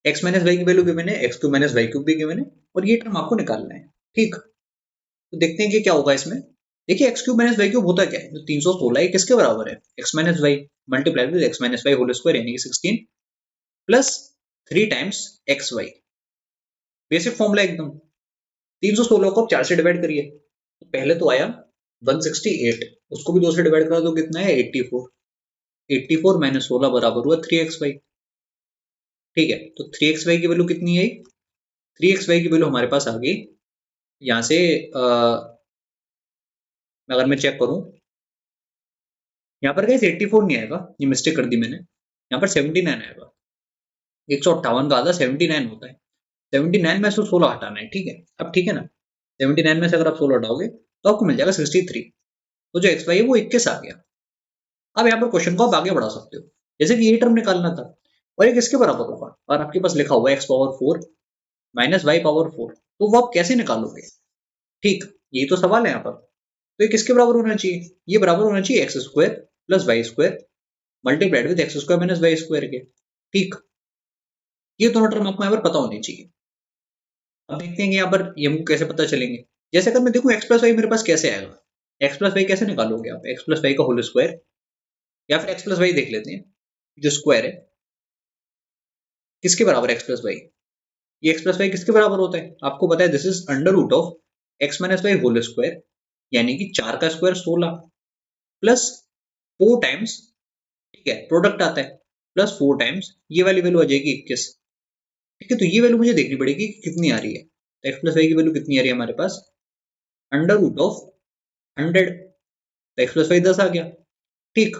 x माइनस वाई की वैल्यू गिवन है, x cube minus Y cube भी गिवन है, और ये टर्म आपको निकालना है, ठीक। तो देखते हैं कि क्या होगा इसमें। देखिए x cube minus Y cube होता क्या है? जो 316 है किसके बराबर है? x minus Y multiply with x minus Y whole square यानी कि 16 plus 3 times X Y. Basic formula एकदम। 316 को आप 4 से डिवाइड करिए, तो पहले तो आया 168, उसको भी 2 से डिवाइड करा तो कितना है? 84। 84 माइनस 16 बराबर हुआ 3xy, ठीक है। तो 3xy की वैल्यू कितनी है? 3xy की वैल्यू हमारे पास आ गई यहाँ से। अगर मैं चेक करूं, यहाँ पर कैसे 84 नहीं आएगा, ये मिस्टेक कर दी मैंने, यहाँ पर 79 आएगा। 158 का आधा 79 होता है, 79 में से 16 हटाना है, ठीक है। अब ठीक है ना, 79 में से अगर आप 16 हटाओगे तो आपको मिल जाएगा 63। तो जो एक्स वाई है वो 21 आ गया। अब यहाँ पर क्वेश्चन को आप आगे बढ़ा सकते हो, जैसे कि ये टर्म निकालना था, और ये किसके बराबर होगा? और आपके पास लिखा हुआ है x power 4 minus Y power 4, तो वो आप कैसे निकालोगे? ठीक, यही तो सवाल है यहाँ पर। तो ये किसके बराबर होना चाहिए? ये बराबर होना चाहिए X square plus Y square multiplied with X square minus Y square के, ठीक। ये दोनों टर्म आपको यहाँ पर पता होनी चाहिए। अब देखते हैं कि यहाँ पर ये हमको कैसे पता चलेंगे। जैसे अगर मैं देखूं एक्स प्लस वाई मेरे पास कैसे आएगा, एक्स प्लस वाई कैसे निकालोगे आप? एक्स प्लस वाई का होल स्क्वायर, या फिर एक्स प्लस वाई देख लेते हैं, जो स्क्वायर है किसके बराबर है? X plus Y. ये एक्स प्लस वाई किसके बराबर होता है? आपको पता है this is under root of X minus Y whole square, यानी कि 4 का स्क्वायर 16 प्लस 4 टाइम्स, ठीक है, प्रोडक्ट आता है, प्लस 4 टाइम्स ये वाली वैल्यू आ जाएगी 21, ठीक है। तो ये वैल्यू मुझे देखनी पड़ेगी कि कितनी आ रही है। तो एक्स प्लस वाई की वैल्यू कितनी आ रही है हमारे पास? अंडर रूट ऑफ 100, तो एक्स प्लस वाई 10 आ गया, ठीक।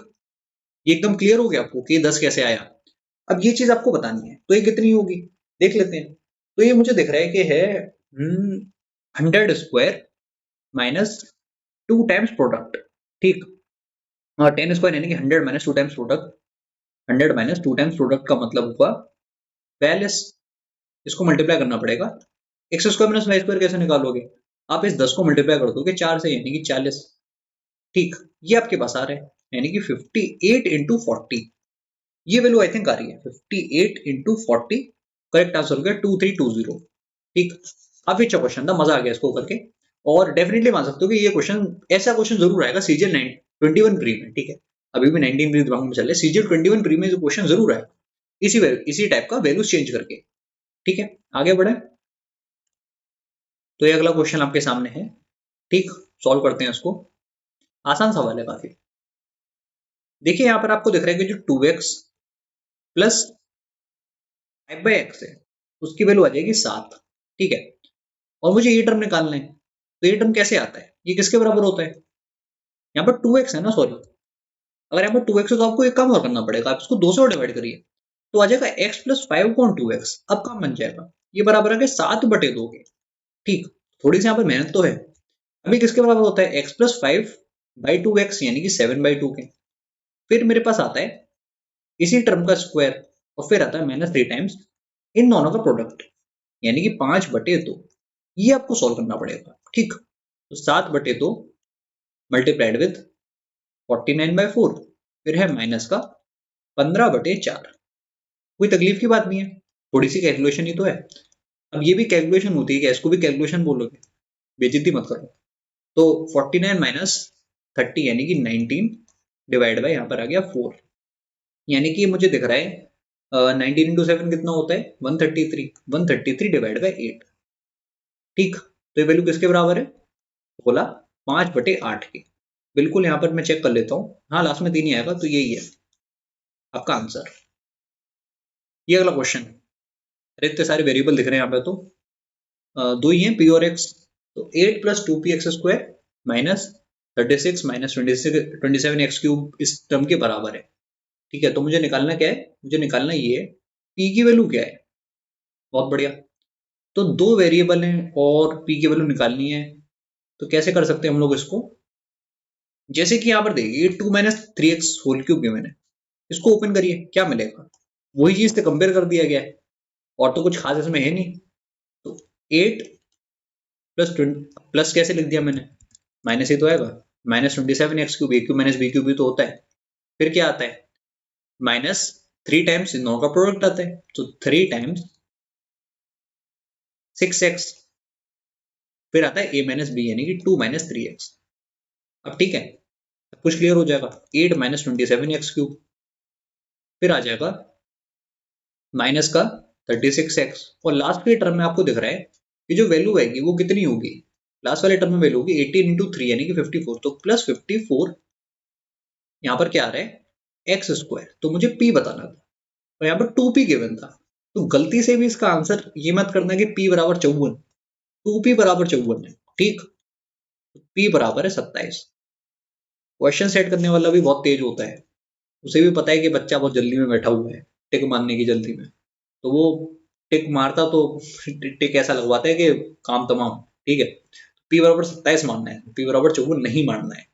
ये एकदम क्लियर हो गया आपको कि 10 कैसे आया। अब ये चीज आपको बतानी है, तो ये कितनी होगी देख लेते हैं। तो ये मुझे दिख रहा है कि है 100 स्क्वायर माइनस 2 टाइम्स प्रोडक्ट, ठीक। और 10 स्क्वायर यानी कि 100 minus 2 times product, 100 minus 2 times product का मतलब हुआ 42। इसको मल्टीप्लाई करना पड़ेगा। X square minus Y square कैसे निकालोगे? आप इस 10 को मल्टीप्लाई कर दोगे 4 से यानी कि 40, ठीक। ये आपके पास आ रहा है यानी कि 58 इंटू 40, ये वैल्यू आई थिंक आ रही है 58 इंटू 40। करेक्ट आंसर हो गया 2320, ठीक। काफी अच्छा क्वेश्चन था, मजा आ गया इसको करके। और डेफिनेटली मान सकते हो कि ये क्वेश्चन, ऐसा क्वेश्चन जरूर आएगा सीजीएल 21 प्री में, ठीक है। अभी भी 19 प्री दिमाग में चल रहा है, सीजीएल 21 प्री में जो क्वेश्चन जरूर आएगा इसी टाइप का, वैल्यूज चेंज करके, ठीक है। आगे बढ़े, तो ये अगला क्वेश्चन आपके सामने है, ठीक। सॉल्व करते हैं इसको, आसान सवाल है काफी। देखिए यहाँ पर आपको दिख रहा है कि जो 2x प्लस 5/x है उसकी वैल्यू आ जाएगी 7, ठीक है। और मुझे ये टर्म निकालना है, तो ये टर्म कैसे आता है? ये किसके बराबर होता है? यहाँ पर 2x है ना, सॉरी। अगर यहाँ पर 2x है तो आपको एक काम और करना पड़ेगा, आप इसको 2 से डिवाइड करिए, तो आ जाएगा x प्लस 5 कौन 2x। अब काम बन जाएगा, ये बराबर है 7/2 के, ठीक। थोड़ी सी यहाँ पर मेहनत तो है। अभी किसके बराबर होता है? x प्लस 5/2x यानी कि 7/2 के। फिर मेरे पास आता है इसी टर्म का स्क्वायर, और फिर आता है -3 टाइम्स इन दोनों का प्रोडक्ट यानी कि 5/2। ये आपको सॉल्व करना पड़ेगा, ठीक। तो 7/2 मल्टीप्लाइड विद 49/4, फिर है माइनस का 15/4। कोई तकलीफ की बात नहीं है, थोड़ी सी कैलकुलेशन ही तो है। अब ये भी कैलकुलेशन होती है क्या? इसको भी कैलकुलेशन बोलोगे? बेइज्जती मत करो। तो 49 माइनस 30 यानी कि 19 डिवाइड बाय यहाँ पर आ गया 4, यानी कि मुझे दिख रहा है 19 इंटू 7 कितना होता है 133, 133 डिवाइड बाय 8। ठीक, तो ये वैल्यू किसके बराबर है, बोला 5/8 की। बिल्कुल यहाँ पर मैं चेक कर लेता हूँ, हाँ लास्ट में 3 ही आएगा, तो यही है आपका आंसर। ये अगला क्वेश्चन, अरे इतने सारे वेरिएबल दिख रहे हैं यहाँ पे, तो दो ही हैं पी और एक्स, तो 8 plus 2p x² minus 36 minus 27 x³ इस टर्म के बराबर है। ठीक है, तो मुझे निकालना क्या है, मुझे निकालना ये है p की वैल्यू क्या है। बहुत बढ़िया, तो दो वेरिएबल हैं और p की वैल्यू निकालनी है, तो कैसे कर सकते हैं हम लोग इसको, जैसे कि यहाँ पर देखिए 2 माइनस 3x होल क्यूब के मैंने इसको ओपन करिए, क्या मिलेगा, वही चीज से कंपेयर कर दिया गया है और तो कुछ खास इसमें है नहीं। तो 8 प्लस कैसे लिख दिया मैंने, माइनस ही तो आएगा, -27 x³ a³ माइनस b³ भी तो होता है, फिर क्या आता है -3 टाइम्स इन दोनों का प्रोडक्ट आता है, तो 3 टाइम्स 6x, फिर आता है a माइनस b यानी कि 2 माइनस 3x। अब ठीक है, सब कुछ क्लियर हो जाएगा, 8 माइनस 27 x³, फिर आ जाएगा माइनस का 36x, और लास्ट के टर्म में आपको दिख रहा है कि जो वैल्यू आएगी वो कितनी होगी, लास्ट वाले टर्म में वैल्यू होगी 18 इंटू 3 यानी कि 54, तो प्लस 54 यहाँ पर क्या आ रहा है x², तो मुझे p बताना था और यहाँ पर 2p गिवन था, तो गलती से भी इसका आंसर ये मत करना कि p बराबर 54, 2p बराबर 54 है। ठीक, p बराबर है 27। क्वेश्चन सेट करने वाला भी बहुत तेज होता है, उसे भी पता है कि बच्चा बहुत जल्दी में बैठा हुआ है, टिक मारने की जल्दी में, तो वो टिक मारता तो टिक ऐसा लगवाता है कि काम तमाम। ठीक है, p बराबर 27 मानना है, p बराबर 54 नहीं मानना है,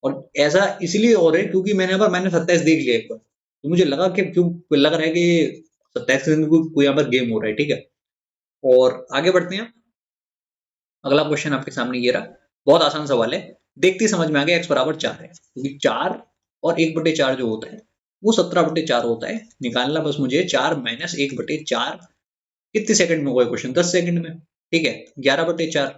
और ऐसा इसलिए हो रहा है क्योंकि मैंने 27 देख लिया एक बार, तो मुझे लगा कि क्यों लग रहा है कि 27 के दिन कोई यहाँ पर गेम हो रहा है। ठीक है, और आगे बढ़ते हैं, अगला क्वेश्चन आपके सामने ये रहा, बहुत आसान सवाल है, देखते ही समझ में आ गया, x बराबर 4 है, क्योंकि 4 और 1/4 जो होता है वो 17/4 होता है, निकालना बस मुझे 4 माइनस 1/4 कितने सेकंड में हुआ क्वेश्चन, 10 सेकंड में। ठीक है, 11/4,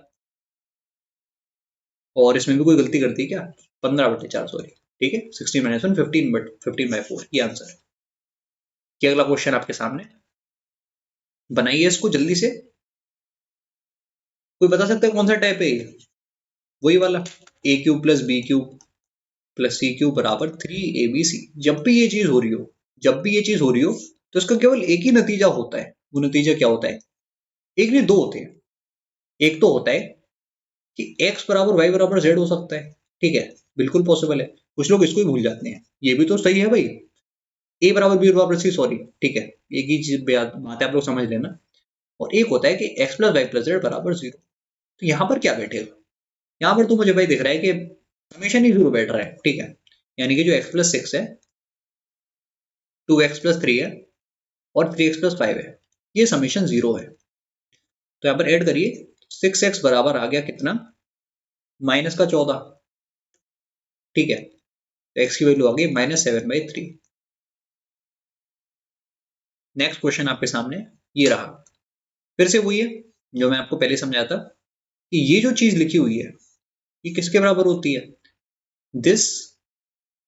और इसमें भी कोई गलती करती है क्या, 15/4 सॉरी। ठीक है, 16 माइनस 1 15/4 ये आंसर है। ये अगला क्वेश्चन आपके सामने, बनाइए इसको जल्दी से, कोई बता सकता है कौन सा टाइप है ये, वही वाला a³ plus b³ plus c³ बराबर 3abc। जब भी ये चीज हो रही हो, जब भी ये चीज हो रही हो, तो इसका केवल एक ही नतीजा होता है, वो नतीजा क्या होता है, एक नहीं दो होते हैं। एक तो होता है कि x बराबर y बराबर z हो सकता है, ठीक है, बिल्कुल पॉसिबल है, कुछ लोग इसको ही भूल जाते हैं, ये भी तो सही है भाई, a बराबर b बराबर c, सॉरी, ठीक है, एक ही चीज बात है, आप लोग समझ लेना। और एक होता है कि x plus Y plus z बराबर 0, तो यहाँ पर क्या बैठेगा, यहाँ पर तो मुझे भाई दिख रहा है कि समेशन ही 0 बैठ रहा है। ठीक है, यानी कि जो x प्लस 6 है, 2x प्लस 3 है और 3x प्लस 5 है, ये समेशन 0 है, तो यहाँ पर ऐड करिए, 6x बराबर आ गया कितना, -14। ठीक है, तो x की वैल्यू आ गई -7/3। नेक्स्ट क्वेश्चन आपके सामने ये रहा, फिर से वही है जो मैं आपको पहले समझाया था कि ये जो चीज लिखी हुई है ये किसके बराबर होती है, दिस,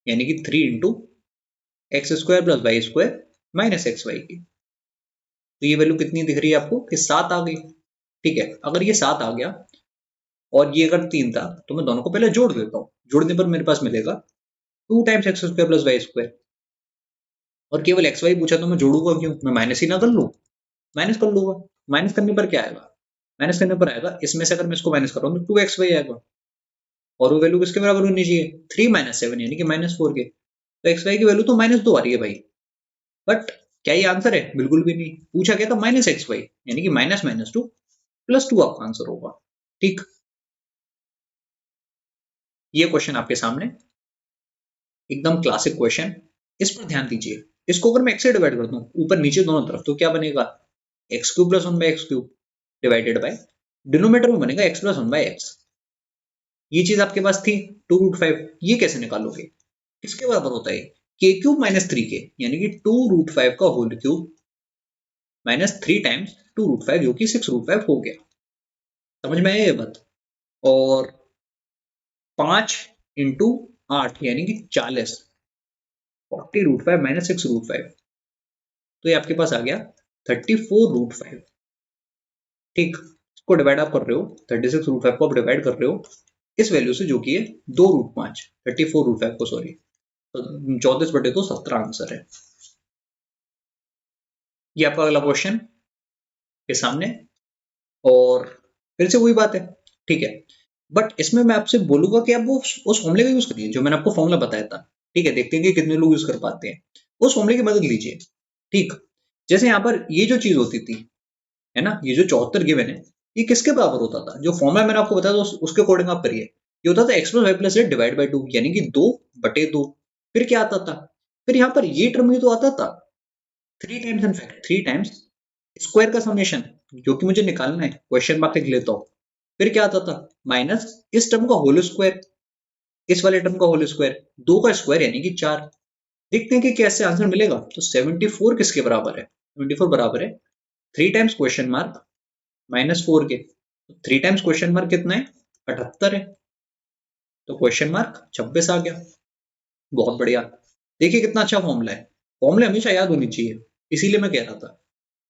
यानी कि 3 into x² plus y² minus xy की, तो ये वैल्यू कितनी दिख रही है आपको कि 7 आ गई। ठीक है, अगर ये 7 आ गया और ये अगर 3 था, तो मैं दोनों को पहले जोड़ देता हूँ, जोड़ने पर मेरे पास मिलेगा 2 टाइम्स x² प्लस y², और केवल xy पूछा तो मैं जोड़ूंगा क्यों, मैं माइनस ही ना कर लूँ, माइनस कर लूंगा, माइनस करने पर क्या आएगा, माइनस करने पर आएगा, इसमें से अगर मैं इसको माइनस कर रहा हूँ तो 2xy आएगा, और वो वैल्यू किसके बराबर होनी चाहिए, 3 माइनस 7 यानी कि -4 के, तो xy की वैल्यू तो -2 आ रही है भाई, बट क्या ये आंसर है, बिल्कुल भी नहीं, पूछा गया था -xy यानी कि -2 प्लस 2 आपका आंसर होगा। ठीक, ये क्वेश्चन आपके सामने एकदम क्लासिक क्वेश्चन, इस पर ध्यान दीजिए, इसको अगर मैं x से डिवाइड कर दूं ऊपर नीचे दोनों तरफ, तो क्या बनेगा, x³ plus 1/x³ divided by denominator में बनेगा x प्लस 1/x। ये चीज आपके पास थी 2√5, ये कैसे निकालोगे, किसके बराबर होता है, k³ माइनस 3k यानी कि 2√5 का होल क्यूब माइनस 3 टाइम्स 2√5 जो कि 6√5 हो गया, समझ में आया ये बात। और 5 इंटू 8 यानी कि 40, 40√5 माइनस 6√5, तो ये आपके पास आ गया 34√5। ठीक, इसको डिवाइड आप कर रहे हो, 36√5 को आप डिवाइड कर रहे हो इस वैल्यू से जो कि है 2√5, 34√5 को, सॉरी, तो 34/2 आंसर है। ये आपका अगला क्वेश्चन के सामने, और फिर से वही बात है, ठीक है, बट इसमें मैं आपसे बोलूंगा कि आप वो उस फॉर्मूले का यूज करिए जो मैंने आपको फॉर्मूला बताया था। ठीक है, देखते हैं कि कितने लोग यूज कर पाते हैं, उस फॉर्मूले की मदद लीजिए। ठीक, जैसे यहाँ पर ये जो चीज होती थी, है ना, ये जो 74 गिवन है, ये किसके बराबर होता था? जो फॉर्मूला मैंने आपको बताया था उसके अकॉर्डिंग आप करिए। ये होता था x plus Y plus z divide by 2, यानी कि 2/2। फिर क्या आता था? फिर यहाँ पर ये टर्म ही तो आता था 3 टाइम्स, इनफैक्ट 3 टाइम्स स्क्वायर का समेशन, जो कि मुझे निकालना है, क्वेश्चन मार्क लिख लेता हूँ। फिर क्या आता था? माइनस इस टर्म का होल स्क्वायर, इस वाले टर्म का होल स्क्वायर, 2 का स्क्वायर यानी कि 4। देखते हैं कि कैसे आंसर मिलेगा। तो 74 किसके बराबर है? 74 बराबर है 3 टाइम्स क्वेश्चन मार्क -4 के। 3 टाइम्स क्वेश्चन मार्क कितना है? 78 है, तो क्वेश्चन मार्क 26 आ गया। बहुत बढ़िया। देखिए कितना अच्छा फॉर्मूला है। फॉर्मूला हमेशा याद होनी चाहिए, इसीलिए मैं कह रहा था।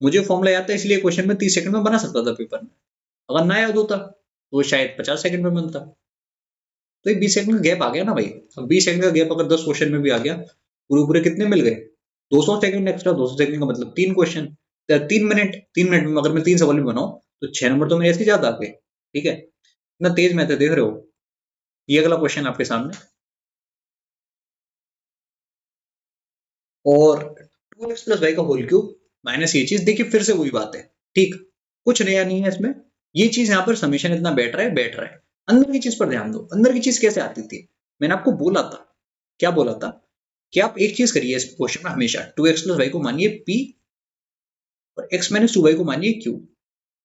मुझे फॉर्मूला याद था, इसलिए क्वेश्चन में 30 सेकंड में बना सकता था पेपर में। अगर ना याद होता तो शायद 50 सेकंड में बनता। तो ये 20 सेकंड का गैप आ गया ना भाई। अब 20 सेकंड का गैप अगर 10 क्वेश्चन में भी आ गया, पूरे पूरे कितने मिल गए? 200 सेकंड एक्स्ट्रा। 200 सेकंड का मतलब 3 क्वेश्चन, 3 मिनट। 3 मिनट में अगर मैं 3 सवाल भी बनाऊं तो 6 नंबर तो मेरे ऐसे ज्यादा आ गए। ठीक है, इतना तेज मैथड देख रहे हो। ये अगला क्वेश्चन आपके सामने, और 2x प्लस वाई का होल क्यूब माइनस ये चीज। देखिए फिर से वही बात है, ठीक, कुछ नया नहीं है इसमें। ये चीज यहाँ पर समीशन इतना बैठ रहा है। अंदर की चीज पर ध्यान दो, अंदर की चीज कैसे आती थी। मैंने आपको बोला था, क्या बोला था, कि आप एक चीज करिए इस क्वेश्चन में हमेशा, 2x प्लस वाई को मानिए p और x माइनस 2y को मानिए q।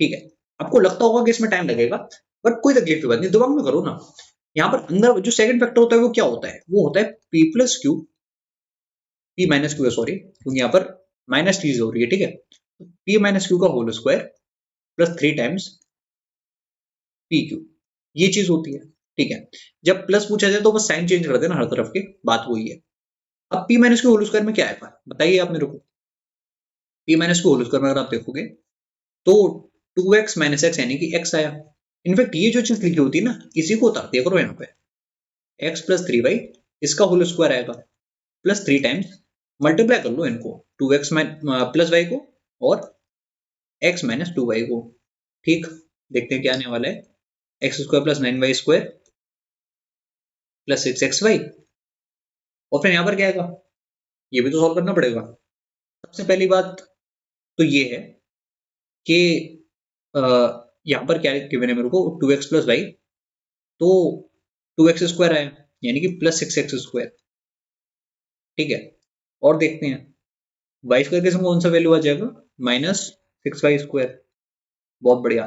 ठीक है, आपको लगता होगा कि इसमें टाइम लगेगा, बट कोई तकलीफ की बात नहीं, दिमाग में करो ना। यहाँ पर अंदर जो सेकंड फैक्टर होता है वो क्या होता है? वो होता है p plus Q, p minus Q है, सॉरी, क्योंकि यहाँ पर माइनस चीज हो रही है। ठीक है, p माइनस क्यू का whole square plus 3 times p q, ये चीज होती है। ठीक है, जब प्लस पूछा जाए तो बस साइन चेंज कर देना हर तरफ की, बात वही है। अब p minus Q whole square में क्या आएगा बताइए आप मेरे को। p minus Q whole square में अगर आप देखोगे तो 2x माइनस एक्स यानी कि x आया। इनफैक्ट ये जो चीज लिखी होती है ना, इसी को उतार दिया करो यहाँ पे, x प्लस 3y, इसका होल स्क्वायर आएगा प्लस 3 टाइम्स, मल्टीप्लाई कर लो इनको, 2x प्लस वाई को और x माइनस 2y को। ठीक, देखते हैं क्या आने वाला है। X square plus 9y square plus 6xy, और फिर यहाँ पर क्या आएगा? ये भी तो सॉल्व करना पड़ेगा। सबसे पहली बात तो ये है कि यहाँ पर क्या गिवन है मेरे को, 2x प्लस वाई, तो 2x स्क्वायर आया यानी कि प्लस 6x स्क्वायर। ठीक है, और देखते हैं वाई स्क्वायर के समय कौन सा वैल्यू आ जाएगा? -6y square. बहुत बढ़िया।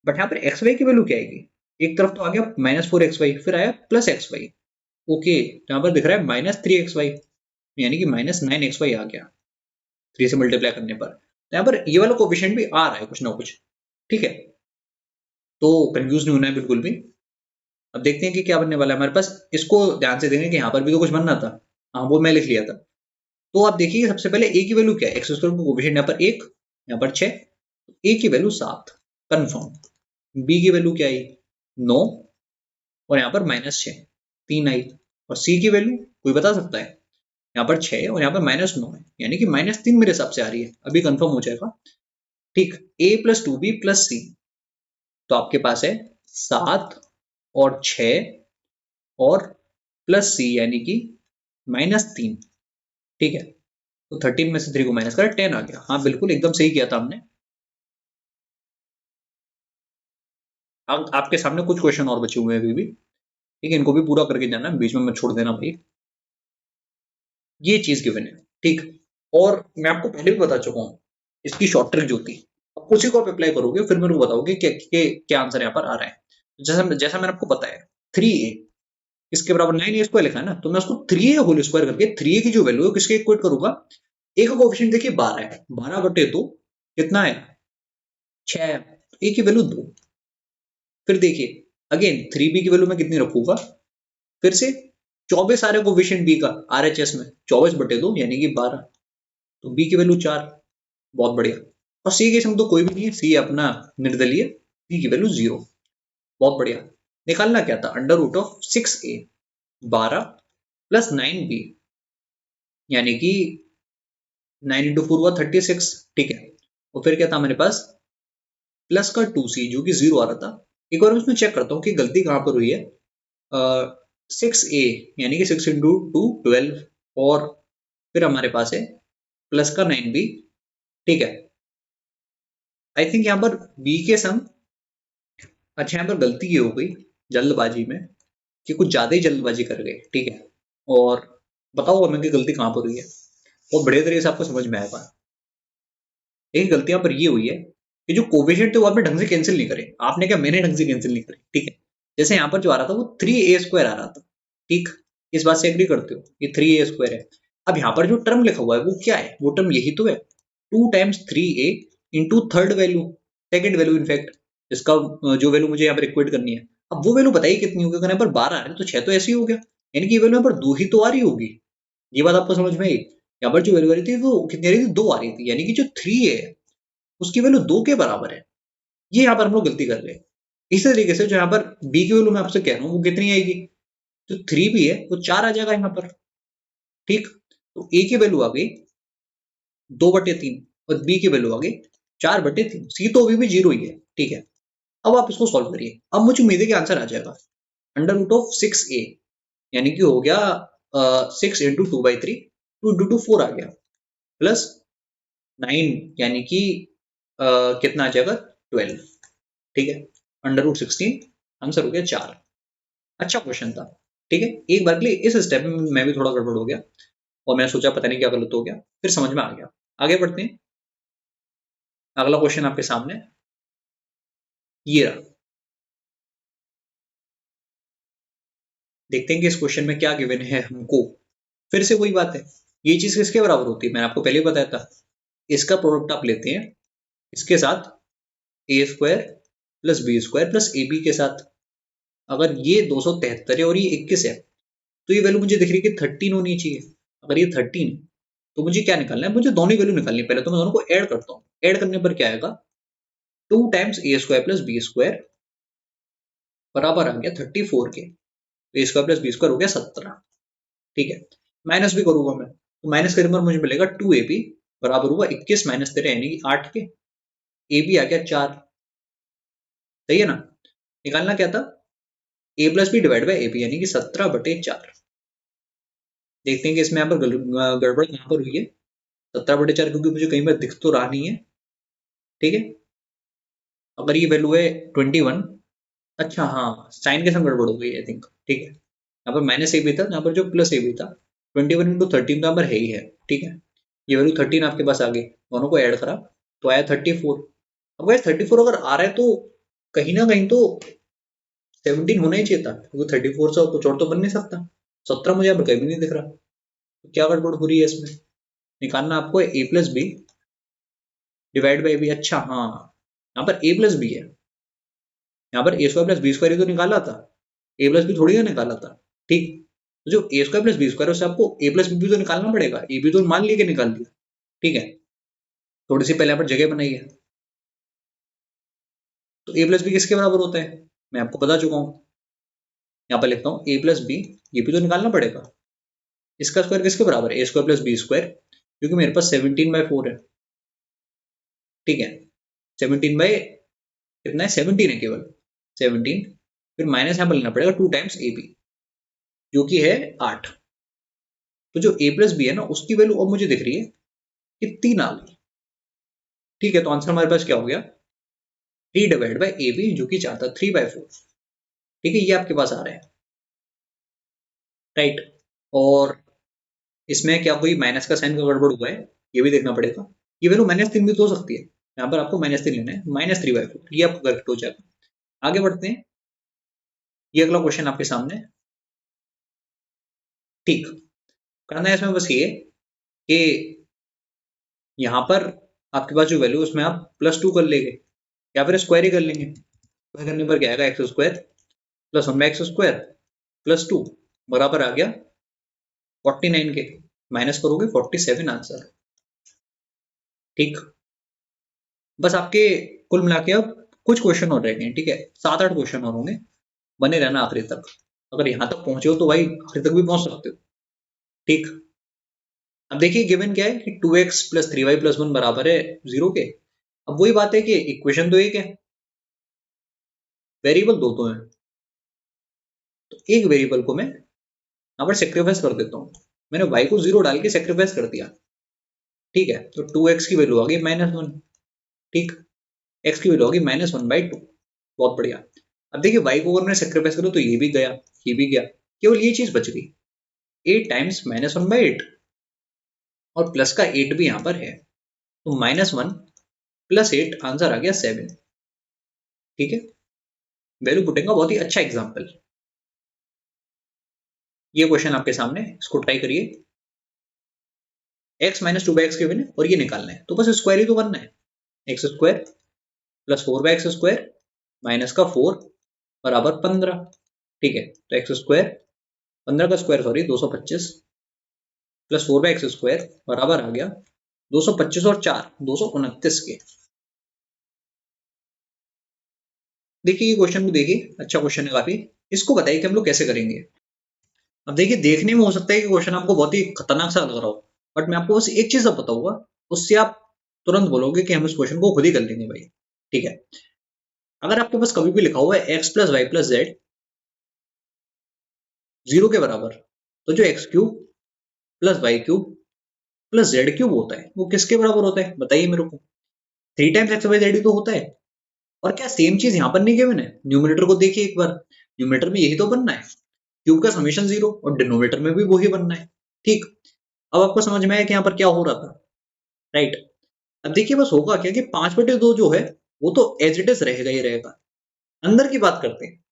बट यहाँ पर एक्स वाई की वैल्यू क्या आएगी? एक तरफ तो आ गया -4xy, फिर आया +xy। ओके, तो यहाँ पर दिख रहा है -3xy, यानी कि -9xy आ गया 3 से मल्टीप्लाई करने पर। तो यहाँ पर ये वाला कोफिशिएंट भी आ रहा है कुछ ना कुछ। ठीक है, तो कंफ्यूज नहीं होना है बिल्कुल भी। अब देखते हैं कि क्या बनने वाला है हमारे पास। इसको ध्यान से देखें कि यहाँ पर भी तो कुछ बनना था। हाँ, वो मैं लिख लिया था। तो आप देखिए सबसे पहले ए की वैल्यू क्या है? एक्स स्क्वायर का कोफिशिएंट यहाँ पर 1, यहाँ पर 6, ए की वैल्यू 7, कंफर्म। बी की वैल्यू क्या आई? 9, और यहाँ पर -6, 3 आई। और सी की वैल्यू कोई बता सकता है? यहाँ पर 6 और यहाँ पर -9 है, यानी कि -3 मेरे हिसाब से आ रही है, अभी कंफर्म हो जाएगा। ठीक, a प्लस 2b प्लस सी, तो आपके पास है 7 और 6 और प्लस सी यानी कि -3। ठीक है, तो 13 में से 3 को माइनस कर 10 आ गया। हाँ बिल्कुल, एकदम सही किया था हमने। अब आपके सामने कुछ क्वेश्चन और बचे हुए हैं अभी भी। ठीक है, इनको भी पूरा करके जाना, बीच में मत छोड़ देना भाई। ये चीज गिवन है, ठीक, और मैं आपको पहले भी बता चुका हूँ इसकी शॉर्ट ट्रिक जो थी। अब उसी को आप अप्लाई करोगे, फिर मेरे को बताओगे क्या आंसर यहाँ पर आ रहा है। जैसा जैसा मैंने आपको बताया, 3a इसके बराबर 9a स्क्वायर लिखा है ना, तो मैं उसको 3a होल स्क्वायर करके 3a की जो वैल्यू है किसके इक्वेट करूंगा? ए का कोएफिशिएंट देखिए 12 है, 12/2 कितना है? 6। ए की वैल्यू 2। फिर देखिए अगेन 3b की वैल्यू मैं कितनी रखूंगा? फिर से 24 आ रहा है कोफिशिएंट बी का आरएचएस में, 24/2 यानी कि 12, तो बी की वैल्यू 4। बहुत बढ़िया। और सी की सम तो कोई भी नहीं है, सी अपना निर्दलीय, सी की वैल्यू 0। बहुत बढ़िया। निकालना क्या था, under root of 6a 12 plus 9b, यानी कि 9 इंटू 4 हुआ 36। ठीक है, और फिर क्या था हमारे पास, प्लस का 2c जो कि 0 आ रहा था। एक बार मैं इसमें चेक करता हूँ कि गलती कहाँ पर हुई है। 6a यानी कि 6 इंटू 2 12, और फिर हमारे पास है प्लस का 9b। ठीक है, आई थिंक यहाँ पर b के सम, अच्छा यहाँ पर गलती ये हो गई जल्दबाजी में कि कुछ ज्यादा ही जल्दबाजी कर गए। ठीक है, और बताओ हमें कि गलती कहाँ पर हुई है, और बढ़िया तरीके से आपको समझ में आएगा। एक गलती यहाँ पर ये हुई है कि जो कोविशिएंट थे वो आपने ढंग से कैंसिल नहीं करे। आपने क्या, मैंने ढंग से कैंसिल नहीं करे। ठीक है, जैसे यहाँ पर जो आ रहा था वो 3a² आ रहा था। ठीक, इस बात से एग्री करते हो, ये 3a² है। अब यहाँ पर जो टर्म लिखा हुआ है वो क्या है, वो टर्म यही तो है, 2 times 3a into third value, second value in fact, इसका जो वैल्यू मुझे यहाँ पर इक्वेट करनी है। अब वो वैल्यू बताइए कितनी होगी, अगर यहाँ पर 12 आ रहा है तो 6 तो ऐसे ही हो गया, यानी कि ये वैल्यू यहाँ पर 2 ही तो आ रही होगी। ये बात आपको समझ में आई। यहाँ पर जो वैल्यू आ रही थी वो कितनी आ रही थी, 2 आ रही थी, यानी कि जो 3a है उसकी वैल्यू 2 के बराबर है। ये यहाँ पर हम लोग गलती कर रहे हैं। इसी तरीके से जो यहाँ पर b की वैल्यू मैं आपसे कह रहा हूँ वो कितनी आएगी, जो 3b है वो 4 आ जाएगा यहाँ पर। ठीक, तो a की वैल्यू आ गई 2/3 और b की वैल्यू आ गई 4/3। c तो अभी भी 0 ही है। ठीक है, अब आप इसको सॉल्व करिए। अब मुझे उम्मीद है कि आंसर आ जाएगा। अंडर रूट ऑफ 6a यानी कि हो गया 6 इंटू 2/3, 2 इंटू 2 4 आ गया, प्लस 9 यानी कि कितना आ जाएगा 12। ठीक है, अंडर रूट 16, आंसर हो गया 4। अच्छा क्वेश्चन था। ठीक है, एक बार के लिए इस स्टेप में मैं भी थोड़ा गड़बड़ हो गया और मैंने सोचा पता नहीं क्या गलत हो गया, फिर समझ में आ गया। आगे बढ़ते हैं, अगला क्वेश्चन आपके सामने ये रहा। देखते हैं कि इस क्वेश्चन में क्या गिवन है हमको। फिर से वही बात है, ये चीज किसके बराबर होती है, मैंने आपको पहले ही बताया था। इसका प्रोडक्ट आप लेते हैं इसके साथ a² plus b² plus ab के साथ। अगर ये 273 है और ये 21 है तो ये वैल्यू मुझे दिख रही है कि 13 होनी चाहिए। अगर ये 13 है तो मुझे क्या निकालना है, मुझे दोनों वैल्यू निकालनी है। पहले तो मैं दोनों को ऐड करता हूँ, ऐड करने पर क्या आएगा, 2 टाइम्स a² प्लस b² बराबर आ गया 34 के, a² प्लस b² हो गया 17। ठीक है, माइनस भी करूंगा मैं, तो माइनस करने पर मुझे मिलेगा 2ab बराबर हुआ 21 माइनस 13 यानी कि 8 के, ab आ गया 4। सही है ना, निकालना क्या था, a plus b divide by ab यानी कि 17/4। देखते हैं कि इसमें यहाँ पर गड़बड़ कहाँ पर हुई है। 17/4 क्योंकि मुझे कहीं पर दिख तो रहा नहीं है। ठीक है, अगर ये वैल्यू है 21, अच्छा हाँ साइन के साथ गड़बड़ हो गई आई थिंक। ठीक है, यहाँ पर माइनस ए भी था, यहाँ पर जो प्लस ए भी था, 21 इंटू 13 तो यहाँ पर है ही है। ठीक है, ये वैल्यू 13 आपके पास आ गई, दोनों को ऐड करा तो आया 34। अब वैसे 34 अगर आ रहा है तो कहीं ना कहीं तो 17 होना ही चाहिए था, क्योंकि 34 से कुछ और तो बन नहीं सकता। 17 मुझे यहाँ पर कहीं भी नहीं दिख रहा, तो क्या गड़बड़ हो रही है इसमें। निकालना आपको a plus b divide by b. अच्छा हाँ, यहाँ पर ए प्लस बी है, यहाँ पर a² प्लस b² तो निकाला था, a प्लस बी थोड़ी ना निकाला था। ठीक, तो जो a² प्लस b² है उससे आपको a प्लस बी भी तो निकालना पड़ेगा, ए भी तो मान लिया कि निकाल लिया। ठीक है, थोड़ी सी पहले यहाँ पर जगह बनाई है, तो a प्लस बी किसके बराबर होता है मैं आपको बता चुका हूँ। यहाँ पर लिखता हूँ a प्लस बी, ये भी तो निकालना पड़ेगा। इसका स्क्वायर किसके बराबर है, a² प्लस b², क्योंकि मेरे पास 17/4 है। ठीक है, 17 बाई कितना है, 17 है केवल, 17, फिर माइनस यहाँ पर लेना पड़ेगा 2 टाइम्स ए बी जो कि है 8। तो जो a प्लस बी है ना उसकी वैल्यू अब मुझे दिख रही है कि 3 आ गई। ठीक है, तो आंसर हमारे पास क्या हो गया, 3 डिवाइड बाई ए बी जो कि 4 था, 3/4। ठीक है, ये आपके पास आ रहा है। राइट, और इसमें क्या कोई माइनस का साइन का गड़बड़ हुआ है ये भी देखना पड़ेगा। ये वैल्यू -3 भी तो हो सकती है, यहाँ पर आपको -3 लेना है, -3/4, ये आपको करेक्ट हो जाएगा। आगे बढ़ते हैं, ये अगला क्वेश्चन आपके सामने। ठीक, करना है इसमें बस ये कि यहाँ पर आपके पास जो वैल्यू उसमें आप +2 कर लेंगे या फिर स्क्वायर ही कर लेंगे। स्क्वायर करने पर क्या आएगा, x² प्लस 1/x² प्लस 2 बराबर आ गया 49 के, माइनस करोगे 47 आंसर। ठीक, बस आपके कुल मिला के अब कुछ क्वेश्चन और रह गए, ठीक है, 7-8 क्वेश्चन और होंगे, बने रहना आखिरी तक। अगर यहां तक पहुंचे हो तो भाई आखिरी तक भी पहुंच सकते हो। ठीक, अब देखिए गिवन क्या है कि 2x प्लस 3y प्लस 1 बराबर है 0 के। अब वही बात है कि इक्वेशन तो एक है, वेरिएबल दो तो है, तो एक वेरिएबल को मैं यहाँ पर सेक्रीफाइस कर देता हूँ। मैंने y को 0 डाल के सेक्रीफाइस कर दिया, ठीक है, तो 2x की वैल्यू आ गई -1। ठीक, x की वैल्यू आ गई -1/2। बहुत बढ़िया। अब देखिए y को अगर मैंने सेक्रीफाइस करो तो ये भी गया, ये भी गया, केवल ये चीज बच गई, 8 टाइम्स -1/8, और प्लस का 8 भी यहाँ पर है, तो -1 प्लस 8 आंसर आ गया 7। ठीक है, वैल्यू पुटिंग का बहुत ही अच्छा एग्जाम्पल। ये क्वेश्चन आपके सामने, इसको ट्राई करिए। x माइनस 2/x के बिना और ये निकालना है, तो बस स्क्वायर ही तो करना है। X square plus 4/x square minus का 4 बराबर 15। ठीक है, तो एक्स स्क्वायर 15 का square sorry 225 plus 4/x square बराबर आ गया 225 और 4 229 के। देखिए ये क्वेश्चन को देखिए, अच्छा क्वेश्चन है काफी। इसको बताइए कि हम लोग कैसे करेंगे। अब देखिए देखने में हो सकता है कि क्वेश्चन आपको बहुत ही खतरनाक सा लग रहा हो, बट मैं आपको बस एक चीज बताऊंगा, उससे आप तुरंत बोलोगे कि हम इस क्वेश्चन को खुद ही कर लेंगे भाई। ठीक है, अगर आपके पास कभी भी लिखा हुआ है x plus Y plus z 0 के बराबर, तो जो x cube plus Y cube plus Z cube होता है वो किसके बराबर होता है बताइए मेरे को। 3 टाइम्स एक्स वाई जेड ही तो होता है। और क्या सेम चीज यहाँ पर नहीं गिवन है? न्यूमिनेटर को देखिए एक बार, न्यूमिनेटर में यही तो बनना है, क्यूब का समेशन 0, और डिनोमिनेटर में भी वही बनना है। ठीक, अब आपको समझ में आया कि यहाँ पर क्या हो रहा था, राइट। अब देखिए बस होगा क्या कि 5/2 जो है वो तो एज इट इज रहेगा ही रहेगा। अंदर की बात करते हैं,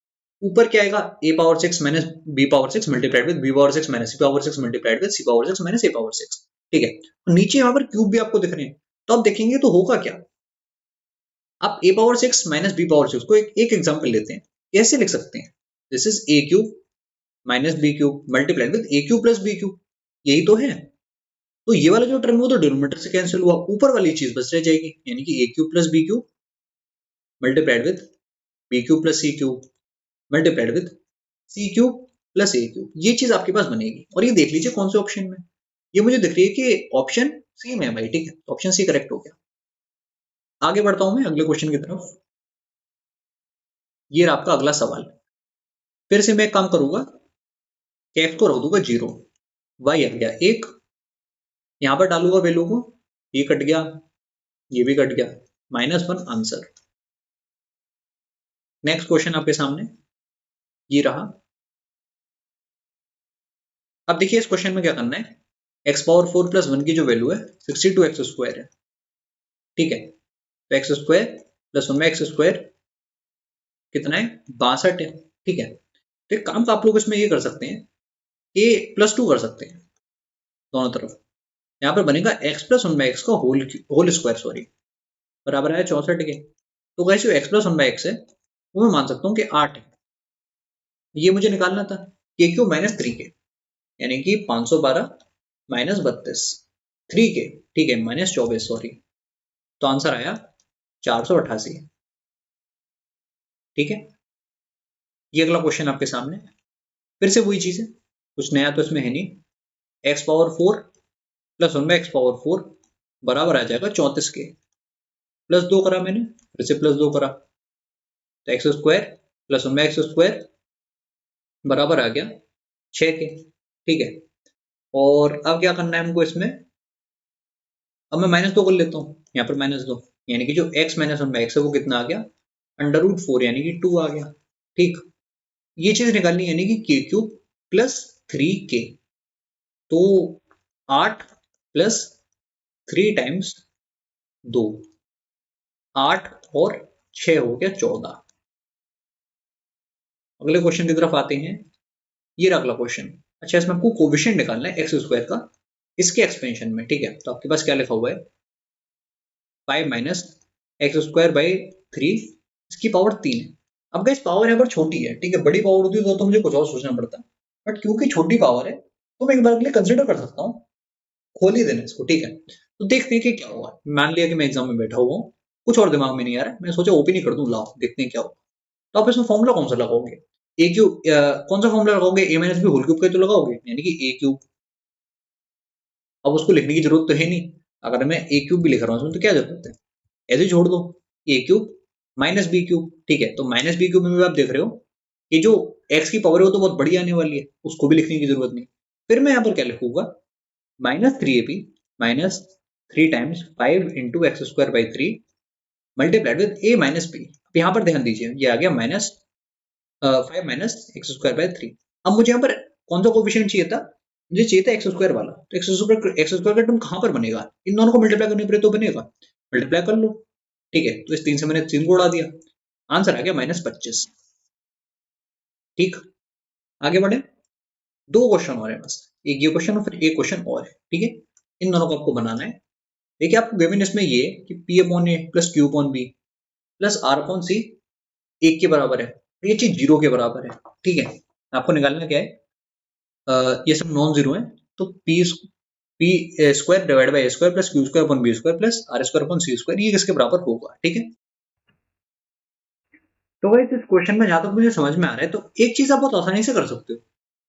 ऊपर क्या आएगा, a power 6 minus b power 6 multiplied with b power 6 minus c power 6 multiplied with c power 6 minus a power 6। ठीक है, और नीचे यहाँ पर क्यूब भी आपको दिख रहे हैं, तो आप देखेंगे तो होगा क्या, आप a power 6 minus b power 6 को एक एग्जांपल लेते हैं, कैसे लिख सकते हैं, this is a cube minus b cube multiplied with a cube plus b cube, यही तो है। तो ये वाला जो टर्म है वो तो डिनोमिनेटर से कैंसिल हुआ, ऊपर वाली चीज बच रह जाएगी, यानी कि a cube plus b cube multiplied with b cube plus c cube multiplied with c cube plus a cube, ये चीज आपके पास बनेगी। और ये देख लीजिए कौन से ऑप्शन में, ये मुझे दिख रही है कि ऑप्शन सी में है भाई। ठीक है, ऑप्शन सी करेक्ट हो गया। आगे बढ़ता हूं मैं अगले क्वेश्चन की तरफ। ये रहा आपका अगला सवाल। फिर से मैं एक काम करूंगा कि एक्स को रख दूंगा 0, वाई आ गया 1, यहां पर डालूंगा वैल्यू को, ये कट गया, ये भी कट गया, -1 आंसर। नेक्स्ट क्वेश्चन आपके सामने ये रहा। अब देखिए इस क्वेश्चन में क्या करना है, एक्स पावर 4 प्लस 1 की जो वैल्यू है 62x स्क्वायर है। ठीक है, तो x square plus 1 x square कितना है 62 है। ठीक है, तो एक काम तो आप लोग इसमें ये कर सकते हैं कि +2 कर सकते हैं दोनों तरफ। यहाँ पर बनेगा x प्लस 1/x का होल स्क्वायर सॉरी, बराबर है 64 के। तो गाइस जो x प्लस 1/x है वो मैं मान सकता हूँ कि 8 है, ये मुझे निकालना था, के क्यू माइनस 3 के, यानी कि 512 माइनस 32 3 के, ठीक है, -24 सॉरी, तो आंसर आया 488। ठीक है, ये अगला क्वेश्चन आपके सामने, फिर से वही चीज है, कुछ नया तो इसमें है नहीं। X power 4 plus 1/x power 4 बराबर आ जाएगा 34 के, +2 करा मैंने, फिर से +2 करा, तो x square plus 1/x square बराबर आ गया 6 के। ठीक है, और अब क्या करना है हमको इसमें, अब मैं -2 कर लेता हूँ, यहाँ पर -2, यानी कि जो x माइनस 1/x है वो कितना आ गया, √4 यानी कि 2 आ गया। ठीक, ये चीज निकालनी है, यानी कि के क्यूब प्लस 3k, तो 8 प्लस 3 टाइम्स 2, 8 और 6 हो गया 14। अगले क्वेश्चन की तरफ आते हैं, ये रहा अगला क्वेश्चन। अच्छा, इसमें आपको कोविशिएंट निकालना है एक्स स्क्वायर का, इसके एक्सपेंशन में। ठीक है, तो आपके पास क्या लिखा हुआ है, 5 माइनस एक्स स्क्वायर बाई 3 इसकी पावर 3 है। अब गाइस पावर यहाँ पर छोटी है, ठीक है, बड़ी पावर होती तो मुझे कुछ और सोचना पड़ता, बट क्योंकि छोटी पावर है तो मैं एक बार के लिए कंसिडर कर सकता हूँ, खोल ही देना इसको, ठीक है। तो देखते हैं कि क्या होगा। मान लिया कि मैं एग्जाम में बैठा हुआ हूँ, कुछ और दिमाग में नहीं आ रहा है, मैं सोचा ओपन ही कर दूं, लाओ देखते हैं क्या होगा। तो आप इसमें फॉर्मूला कौन सा लगाओगे? ए क्यूब, कौन सा फॉर्मूला लगाओगे? ए माइनस बी होल क्यूब का तो लगाओगे, यानी कि ए क्यूब। अब उसको लिखने की जरूरत तो है नहीं, अगर मैं ए क्यूब भी लिख रहा हूँ तो क्या जरूरत है, ऐसे ही छोड़ दो, ए क्यूब माइनस बी क्यूब, ठीक है। तो माइनस बी क्यूब में भी आप देख रहे हो कि जो एक्स की पावर है वो तो बहुत बड़ी आने वाली है, उसको भी लिखने की जरूरत नहीं। फिर मैं यहाँ पर क्या लिखूंगा, -3ab minus 3 times 5 × x² / 3 multiplied with a minus b. अब यहाँ पर ध्यान दीजिए, ये आ गया -5 - x² / 3। अब मुझे यहाँ पर कौन सा कोफिशिएंट चाहिए था? मुझे चाहिए था x² वाला। तो x² का टर्म कहाँ पर बनेगा? इन दोनों को मल्टीप्लाई करने पर तो बनेगा, मल्टीप्लाई कर लो, ठीक है। तो इस 3 से मैंने 3 को उड़ा दिया, आंसर आ गया -25। ठीक, आगे बढ़े। 2 क्वेश्चन और है बस, एक ये क्वेश्चन और फिर एक क्वेश्चन और है, ठीक है। इन दोनों को आपको बनाना है। देखिए आपको गिवन इसमें ये कि P अपॉन ए plus Q upon b plus R upon c 1 के बराबर है, ये चीज 0 के बराबर है, ठीक है। आपको निकालना क्या है, ये सब नॉन जीरो है, तो p square divide by a square plus Q square upon B square plus r square upon c square, ये किसके बराबर होगा, ठीक है। तो गाइस इस क्वेश्चन में जहां तक मुझे समझ में आ रहा है, तो एक चीज आप बहुत आसानी से कर सकते हो,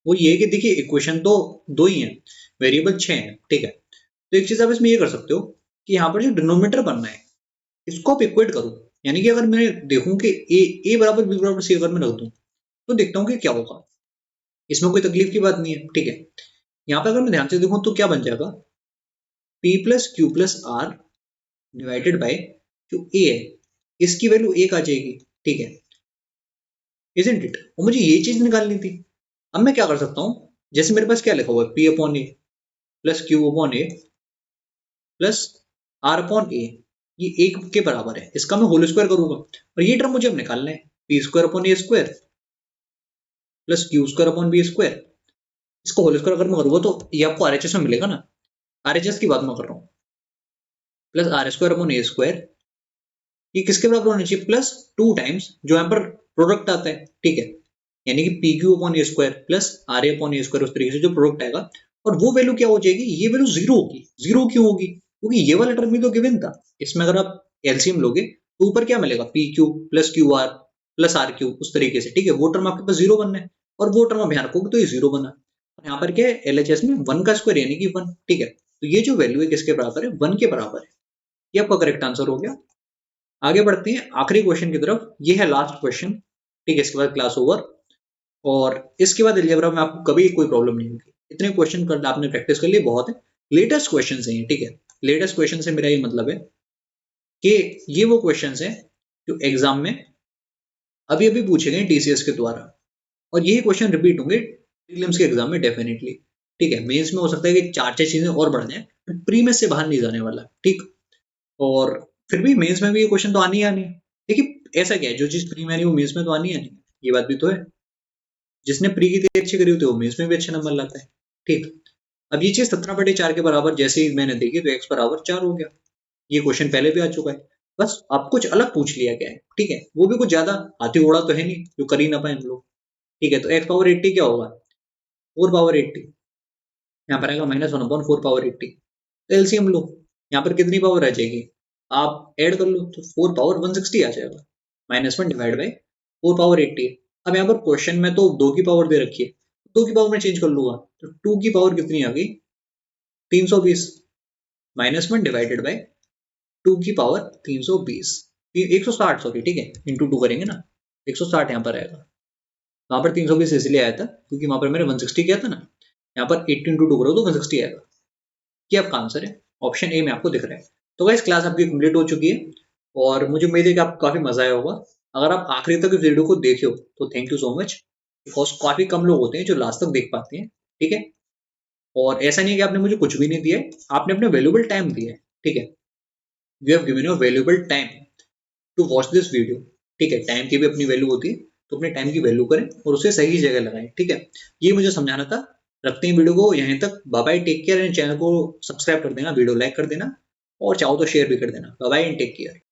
वो ये है कि देखिए इक्वेशन तो दो ही है, वेरिएबल 6 है, ठीक है। तो एक चीज आप इसमें ये कर सकते हो कि यहाँ पर जो डिनोमिनेटर बनना है इसको आप इक्वेट करो, यानी कि अगर मैं देखूं कि ए बराबर बी बराबर सी अगर मैं रख दूं तो देखता हूँ कि क्या होगा। इसमें कोई तकलीफ की बात नहीं है, ठीक है। यहाँ पे अगर मैं ध्यान से देखूं तो क्या बन जाएगा, P plus q plus r divided by जो A है इसकी वैल्यू 1 आ जाएगी, ठीक है, इजंट इट। और मुझे ये चीज निकालनी थी। अब मैं क्या कर सकता हूँ, जैसे मेरे पास क्या लिखा हुआ है, P upon A plus Q upon A plus R upon A, ये 1 के बराबर है, इसका मैं होल स्क्वायर करूंगा और ये टर्म मुझे अब निकालना है, पी स्क्वायर अपॉन ए square plus Q square upon B square. इसको होल स्क्वायर अगर मैं करूंगा तो ये आपको आरएचएस में मिलेगा ना, आरएचएस की बात मैं कर रहा हूँ, प्लस आर स्क्वायर अपॉन ए स्क्वायर, ये किसके बराबर होना चाहिए, प्लस 2 टाइम्स जो यहाँ पर प्रोडक्ट आता है, ठीक है, यानी कि p q upon A square plus r a upon A square, उस तरीके से जो प्रोडक्ट आएगा। और वो वैल्यू क्या हो जाएगी, ये वैल्यू 0 होगी। 0 क्यों होगी, क्योंकि ये वाला टर्म भी तो गिवन था। इसमें अगर आप एलसीएम लोगे तो ऊपर क्या मिलेगा, p q plus q r plus r q, उस तरीके से, ठीक है। वो टर्म आपके पास 0 बनना है और वो टर्म आप ध्यान रखोगे तो ये 0 बना। यहाँ पर क्या है, एलएचएस में 1 का स्क्वायर यानी कि 1, ठीक है। तो ये जो वैल्यू है किसके बराबर है, 1 के बराबर है। ये आपका करेक्ट आंसर हो गया। आगे बढ़ते हैं आखिरी क्वेश्चन की तरफ, ये है लास्ट क्वेश्चन, ठीक है। इसके बाद क्लास ओवर, और इसके बाद अलजेब्रा में आपको कभी कोई प्रॉब्लम नहीं होगी। इतने क्वेश्चन कर आपने प्रैक्टिस कर लिए, बहुत है। लेटेस्ट क्वेश्चन है, ठीक है। लेटेस्ट क्वेश्चन से मेरा ये मतलब है कि ये वो क्वेश्चन है जो एग्जाम में अभी अभी पूछे गए टीसीएस के द्वारा, और यही क्वेश्चन रिपीट होंगे प्रीलिम्स के एग्जाम में डेफिनेटली, ठीक है। मेंस में हो सकता है कि 4-6 चीजें और बढ़ जाए, बट प्री में से बाहर नहीं जाने वाला, ठीक। और फिर भी मेंस में भी ये क्वेश्चन तो आनी ही आनी है। देखिए ऐसा क्या है, जो चीज प्री में नहीं वो मेंस में तो आनी है, ये बात भी तो है। जिसने प्री की तैयारी अच्छी करी होती है वो मेंस में भी अच्छे नंबर लाता है, ठीक। अब ये चीज 17/4 के बराबर जैसे ही मैंने देखी तो x बराबर 4 हो गया। ये क्वेश्चन पहले भी आ चुका है, बस आप कुछ अलग पूछ लिया गया है, ठीक है। वो भी कुछ ज्यादा हाथी घोड़ा तो है नहीं जो कर ही ना पाए हम लोग, ठीक है। तो x पावर 80 क्या होगा, 4 पावर 80, यहाँ पर आएगा -1/4 पावर 80। तो एलसीएम लो, यहाँ पर कितनी पावर आ जाएगी, आप ऐड कर लो तो 4 पावर 160 आ जाएगा, -1 डिवाइड बाई 4 पावर 80। अब यहाँ पर क्वेश्चन में तो 2 की पावर दे रखी है, 2 की पावर में चेंज कर लूंगा तो 2 की पावर कितनी आ गई, 320, -1 डिवाइडेड बाई 2 की पावर 320, 160 सॉरी, ठीक है, इंटू 2 करेंगे ना, 160 यहाँ पर आएगा। वहां पर 320 इसलिए आया था क्योंकि वहां पर मैंने 160 किया था ना, यहाँ पर 80 इंटू 2 करो तो 160 आएगा। ये आपका आंसर है, ऑप्शन ए में आपको दिख रहा है। तो गाइस क्लास आपकी कंप्लीट हो चुकी है और मुझे उम्मीद है कि आपको काफी मजा आया होगा। अगर आप आखिरी तक इस वीडियो को देखे हो तो thank you so much, because काफी कम लोग होते हैं जो लास्ट तक देख पाते हैं, ठीक है। और ऐसा नहीं है कि आपने मुझे कुछ भी नहीं दिया है, आपने अपने वैल्यूएबल टाइम दिया है, ठीक है। You have given your valuable time to watch this video, ठीक है। टाइम की भी अपनी वैल्यू होती है, तो अपने टाइम की वैल्यू करें और उसे सही जगह लगाएं, ठीक है। ये मुझे समझाना था। रखते हैं वीडियो को यहीं तक, bye bye, take care and channel को सब्सक्राइब कर देना, वीडियो लाइक कर देना और चाहो तो शेयर भी कर देना। Bye bye and take care.